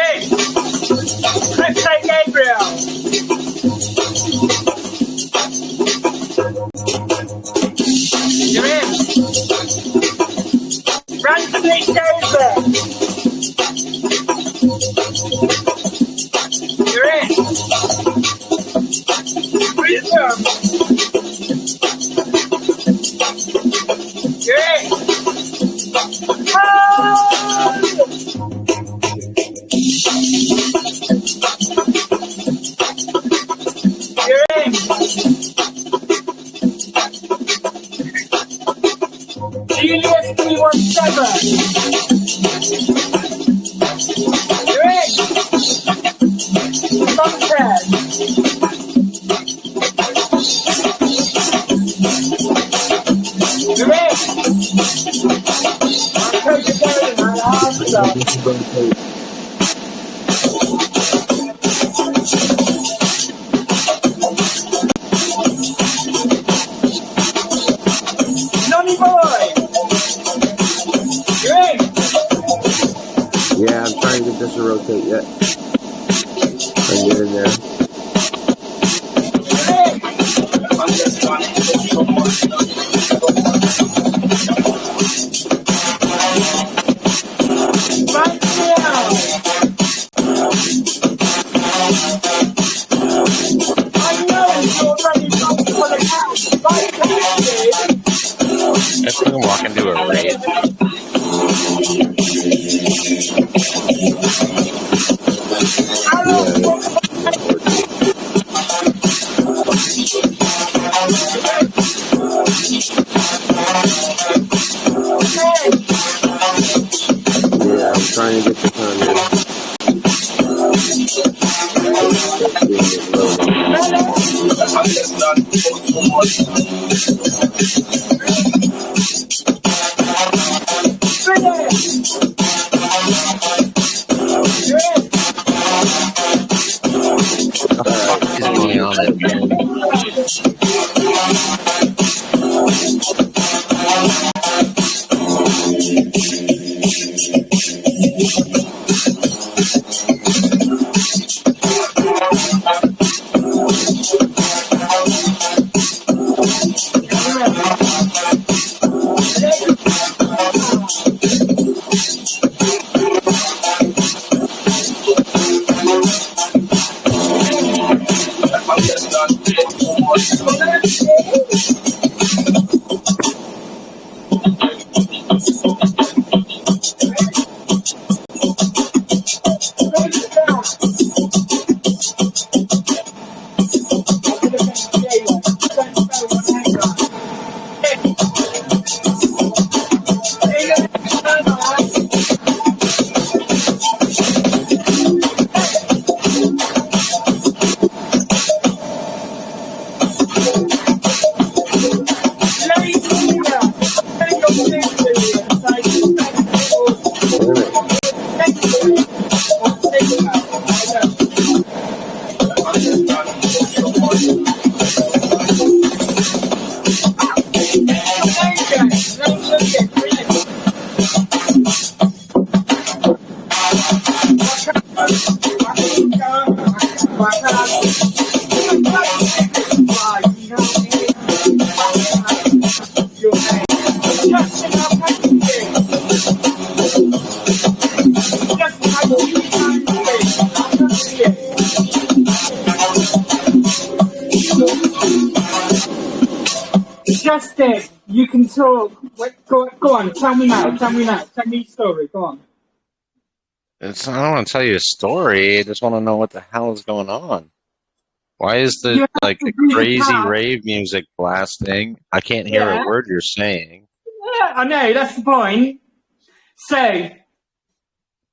in. Crypto Gabriel. You're in. Randomly Joseph. You're in. Freedom. You're in. You're in. Julius 317. You're in. Sunset. You're in. I'm going to go in my answer. Nonny boy. You're in. Yeah, I'm trying to get this to rotate yet. I can get in there. I can walk into a raid. Yeah, I'm trying to get the time here. What the fuck is going on there? Justin, you can talk. Wait, go on, tell me now. Tell me your story. Go on. I don't want to tell you a story. I just want to know what the hell is going on. Why is the crazy rave music blasting? I can't hear a word you're saying. Yeah, I know, that's the point. So,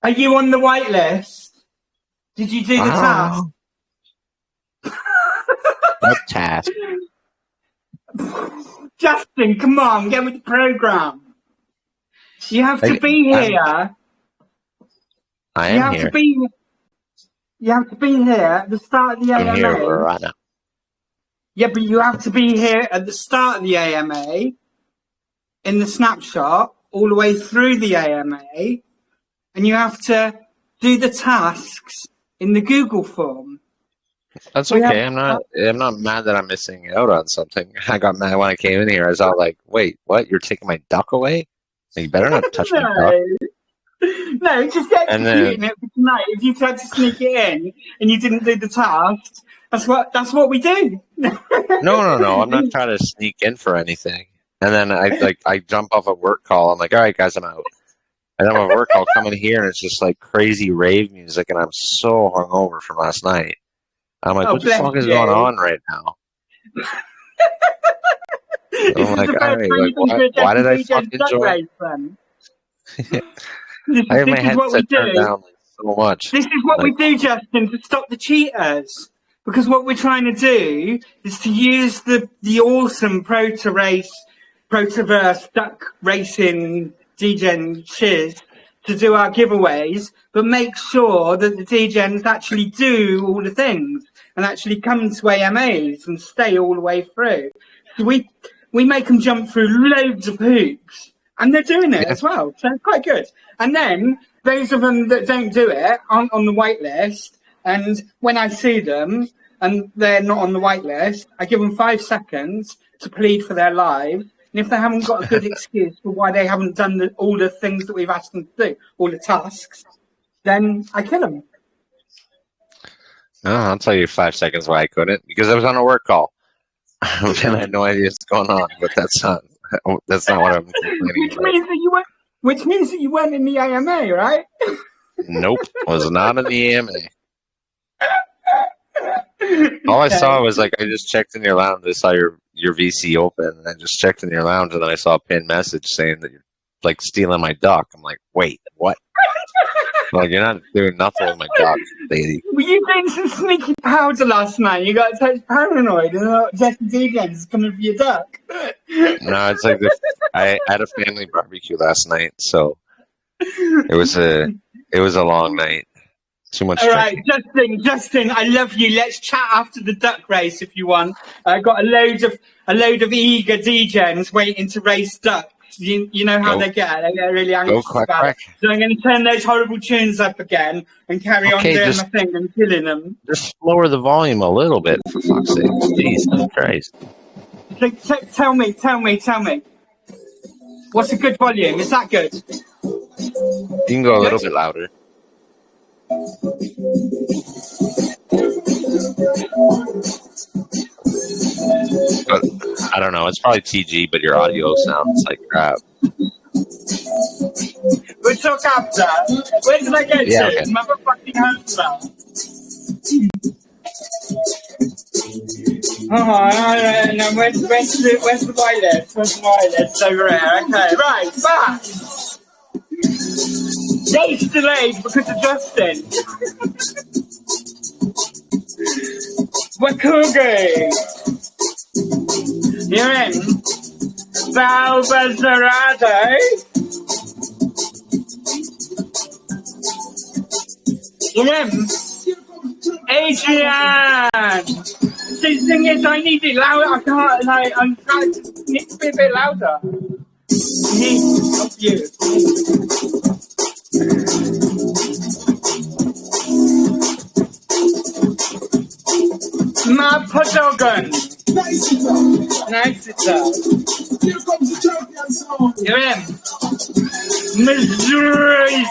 are you on the whitelist? Did you do the task? What task? Justin, come on, get with the program. You have to be here. I am here. You have to be here at the start of the AMA. I'm here right now. Yeah, but you have to be here at the start of the AMA, in the snapshot, all the way through the AMA, and you have to do the tasks in the Google form. That's okay. I'm not mad that I'm missing out on something. I got mad when I came in here. I was all like, "Wait, what? You're taking my duck away? You better not touch my duck." No, just executing it for tonight. If you tried to sneak it in and you didn't do the task, that's what we do. No. I'm not trying to sneak in for anything. And then I jump off a work call. I'm like, all right, guys, I'm out. And then I'm a work call coming here, and it's just like crazy rave music, and I'm so hungover from last night. I'm like, what the fuck is going on right now? I'm like, all right, why did I fucking join? I have my headset turned down so much. This is what we do, Justin, to stop the cheaters. Because what we're trying to do is to use the awesome Protoverse duck racing degen shiz to do our giveaways, but make sure that the degens actually do all the things and actually come to AMAs and stay all the way through. So we make them jump through loads of hoops, and they're doing it as well. So it's quite good. And then those of them that don't do it aren't on the whitelist. And when I see them and they're not on the whitelist, I give them 5 seconds to plead for their lives. And if they haven't got a good excuse for why they haven't done all the things that we've asked them to do, all the tasks, then I kill them. No, I'll tell you 5 seconds why I couldn't. Because I was on a work call. And I had no idea what's going on. But that's not That's not what I'm complaining about. Which means that you weren't in the AMA, right? Nope, was not in the AMA. All I saw was like I just checked in your lounge. I saw your VC open, and I just checked in your lounge, and then I saw a pinned message saying that you're like stealing my duck. I'm like, wait, what? Like, you're not doing nothing with my duck, lady. Were you doing some sneaky powder last night? You got so paranoid, and Jesse Degens coming for your duck. No, it's like I had a family barbecue last night, so it was a long night. Too much. All right, Justin, I love you. Let's chat after the duck race if you want. I got a load of eager degens waiting to race ducks. You know how they get really anxious about it. So I'm going to turn those horrible tunes up again and carry on doing my thing and killing them. Just lower the volume a little bit, for fuck's sake. Jesus Christ. So, tell me. What's a good volume? Is that good? You can go a little bit louder. But, I don't know. It's probably TG, but your audio sounds like crap. We'll talk after. Where did I go to? Okay. Motherfucking hotel. No, where's the wireless? Where's the wireless? Over here. Okay, right, back. Days delayed because of Justin. Wakugi. You're in. Balbazarado. You're in. Adrian. The thing is, I need it louder. I can't, I'm trying to need to be a bit louder. Need of you. My Padogan. Nice, sir. Here comes the champion song. You're in. Missouri.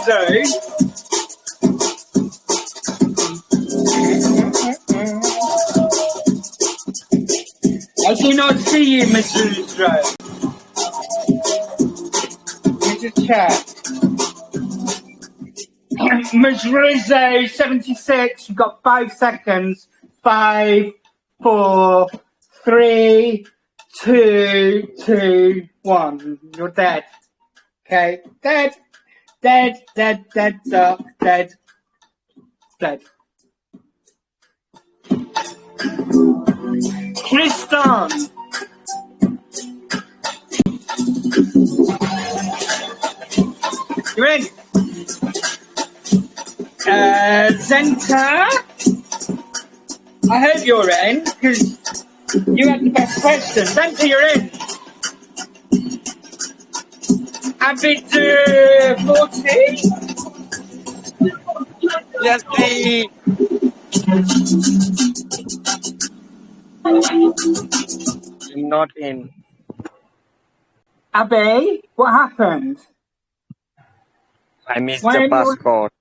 I do not see you, Missouri. Let me just check. Missouri 76. You've got 5 seconds. 5, 4, 3, 2, 1. You're dead. Okay, dead. Tristan. You're in. Zenta. I hope you're in, because you had the best question. Zenta, you're in. Abid 40? Yes, please. I'm not in. Abe, what happened? I missed the passport.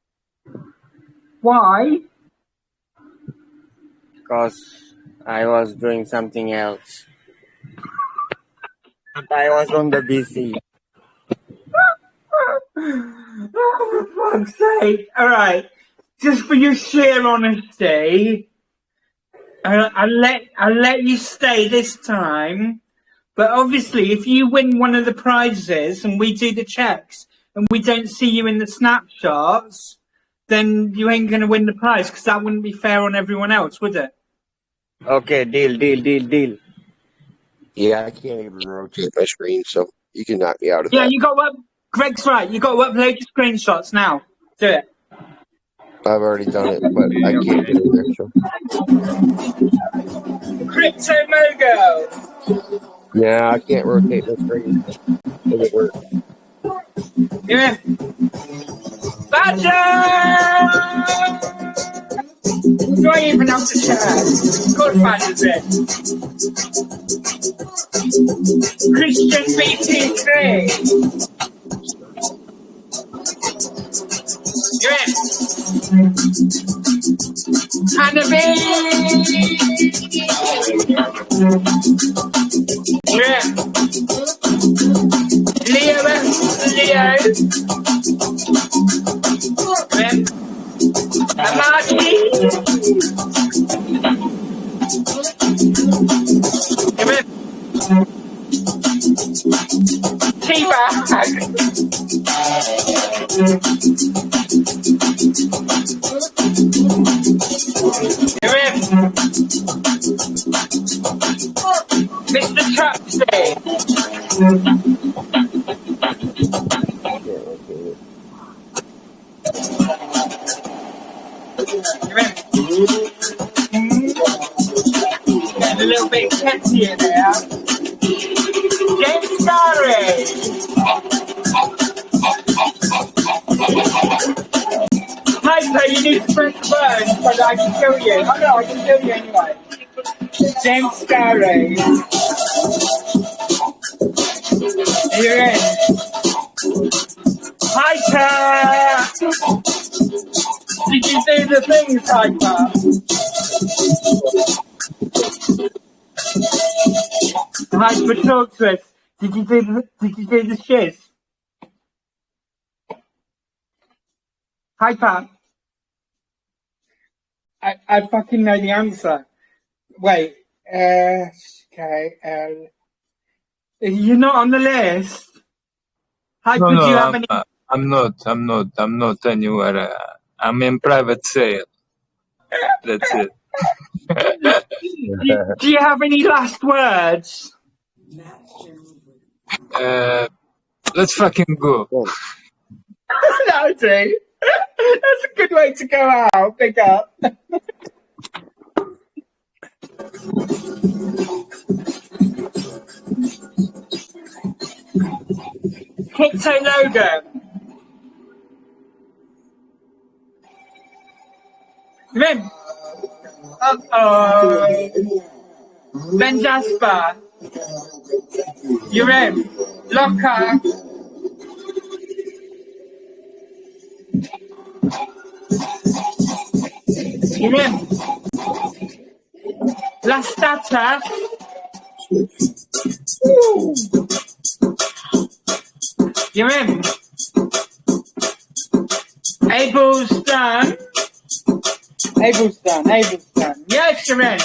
Why? Because I was doing something else. But I was on the BC. Oh, for fuck's sake. All right. Just for your sheer honesty, I'll let you stay this time. But obviously, if you win one of the prizes and we do the checks and we don't see you in the snapshots, then you ain't going to win the prize, because that wouldn't be fair on everyone else, would it? Okay, deal. Yeah, I can't even rotate my screen, so you can knock me out of that. Yeah, you got to Greg's right. You got to upload your screenshots now. Do it. I've already done it, but I can't get in there. So. Crypto Mogo. Yeah, I can't rotate my screen. Doesn't work. Yeah. Badger! Do I even have to chat? Of course, Badger's in. Christian BT3. You're in. Hanabi! You're in. Leo. Margie. Teabag. You're in. Mr. Trapsy. You're in. Getting a little bit catchy in there. James Scarry. Hyper, you need to press words, but I can kill you. Oh no, I can kill you anyway. James Scarry. You're in. Hyper! Did you do the things, Hyper? Hyper, talk to us. Did you do the shiz? Hyper. I fucking know the answer. Wait, okay, you're not on the list? Hyper, No, do you have any... I'm not anywhere. I'm in private sale. That's it. do you have any last words? Let's fucking go. That'll do. That's a good way to go out. Pick up. Crypto Logan. Vim. Uh-oh. Ben Jasper. You're in. Locker. You're in. Last data. You're in. Abel's done. Abel's done. Yes, you're in.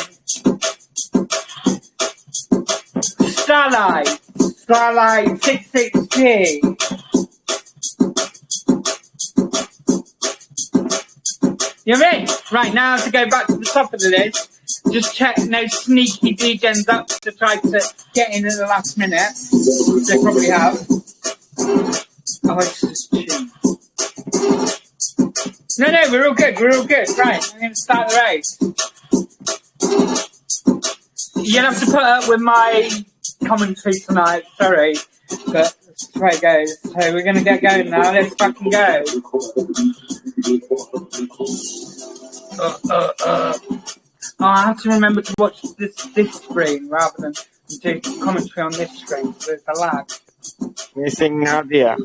Starlight 66G. You're in. Right, now to go back to the top of the list. Just check no sneaky degens up to try to get in at the last minute. They probably have. Oh, it's just tune. No, we're all good. Right, I'm going to start the race. You'll have to put up with my commentary tonight, sorry. But that's the way it goes. So we're going to get going now. Let's fucking go. Oh, I have to remember to watch this screen rather than do commentary on this screen, so there's a lag. Missing Nadia.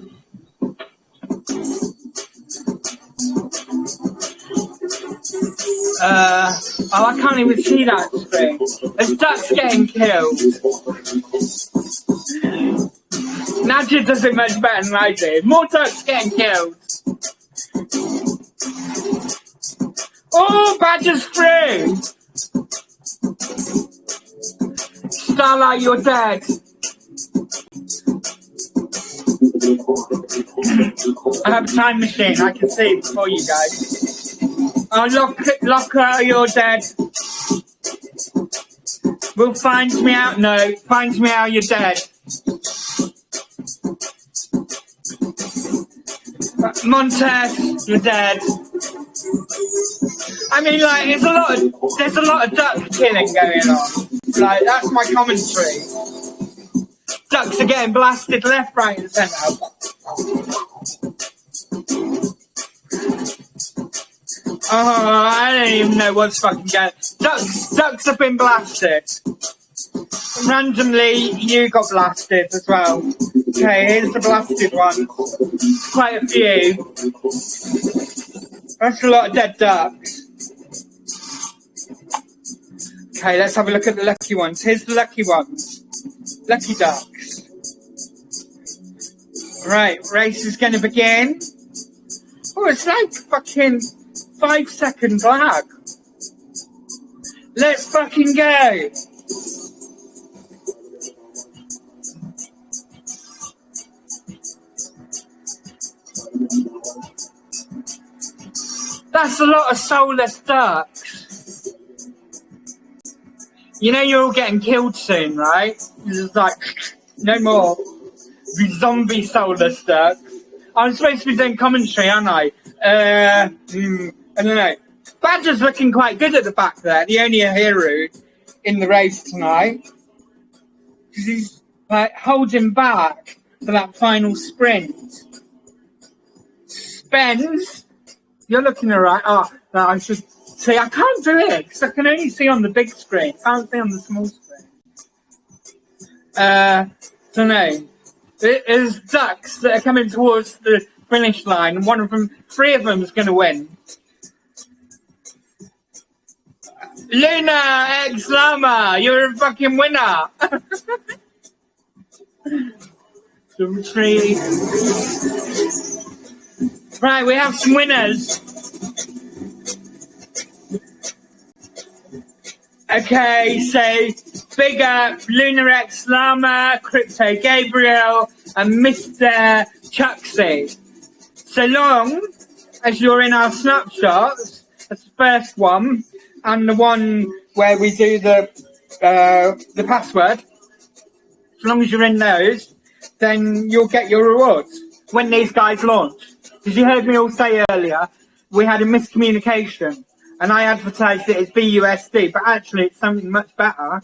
I can't even see that screen. There's ducks getting killed. Nadia does it much better than I do. More ducks getting killed. Oh, Badger's free! Starlight, you're dead. I have a time machine. I can see it before you guys. Oh, Locker, you're dead. Will finds me out. No, finds me out. You're dead. Montez, you're dead. I mean, like, there's a lot of duck killing going on. Like, that's my commentary. Ducks are getting blasted left, right, and centre. Oh, I don't even know what's fucking going. Ducks have been blasted. Randomly, you got blasted as well. Okay, here's the blasted one. Quite a few. That's a lot of dead ducks. Okay, let's have a look at the lucky ones. Here's the lucky ones. Lucky ducks. Right, race is going to begin. Oh, it's like fucking 5 second lag. Let's fucking go. That's a lot of soulless ducks. You know you're all getting killed soon, right? It's like, no more. These zombie soulless ducks. I'm supposed to be doing commentary, aren't I? I don't know. Badger's looking quite good at the back there, the only hero in the race tonight. Because he's like holding back for that final sprint. Spence, you're looking alright. Oh, no, I should see. I can't do it because I can only see on the big screen. I can't see on the small screen. Don't know. There's ducks that are coming towards the finish line, and 3 of them is going to win. Luna X Llama, you're a fucking winner. Right, we have some winners. Okay, so big up Luna X Llama, Crypto Gabriel, and Mr. Chucksy. So long as you're in our snapshots, that's the first one, and the one where we do the password. As long as you're in those, then you'll get your rewards when these guys launch. Because you heard me all say earlier, we had a miscommunication, and I advertised it as BUSD, but actually it's something much better,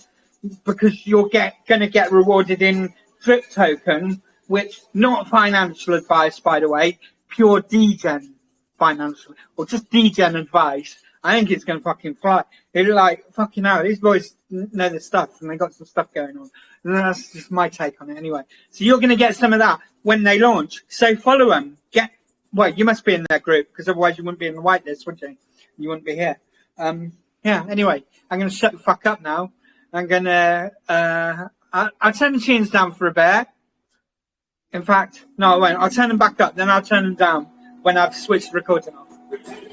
because you're going to get rewarded in Drip Token, which, not financial advice, by the way, pure degen financial, or just degen advice. I think it's going to fucking fly. It's like, fucking hell, these boys know their stuff, and they got some stuff going on. And that's just my take on it anyway. So you're going to get some of that when they launch. So follow them. Well, you must be in their group, because otherwise you wouldn't be in the whitelist, would you? You wouldn't be here. Yeah, anyway, I'm going to shut the fuck up now. I'm going to, I'll turn the tunes down for a bit. In fact, no, I won't. I'll turn them back up, then I'll turn them down when I've switched the recording off.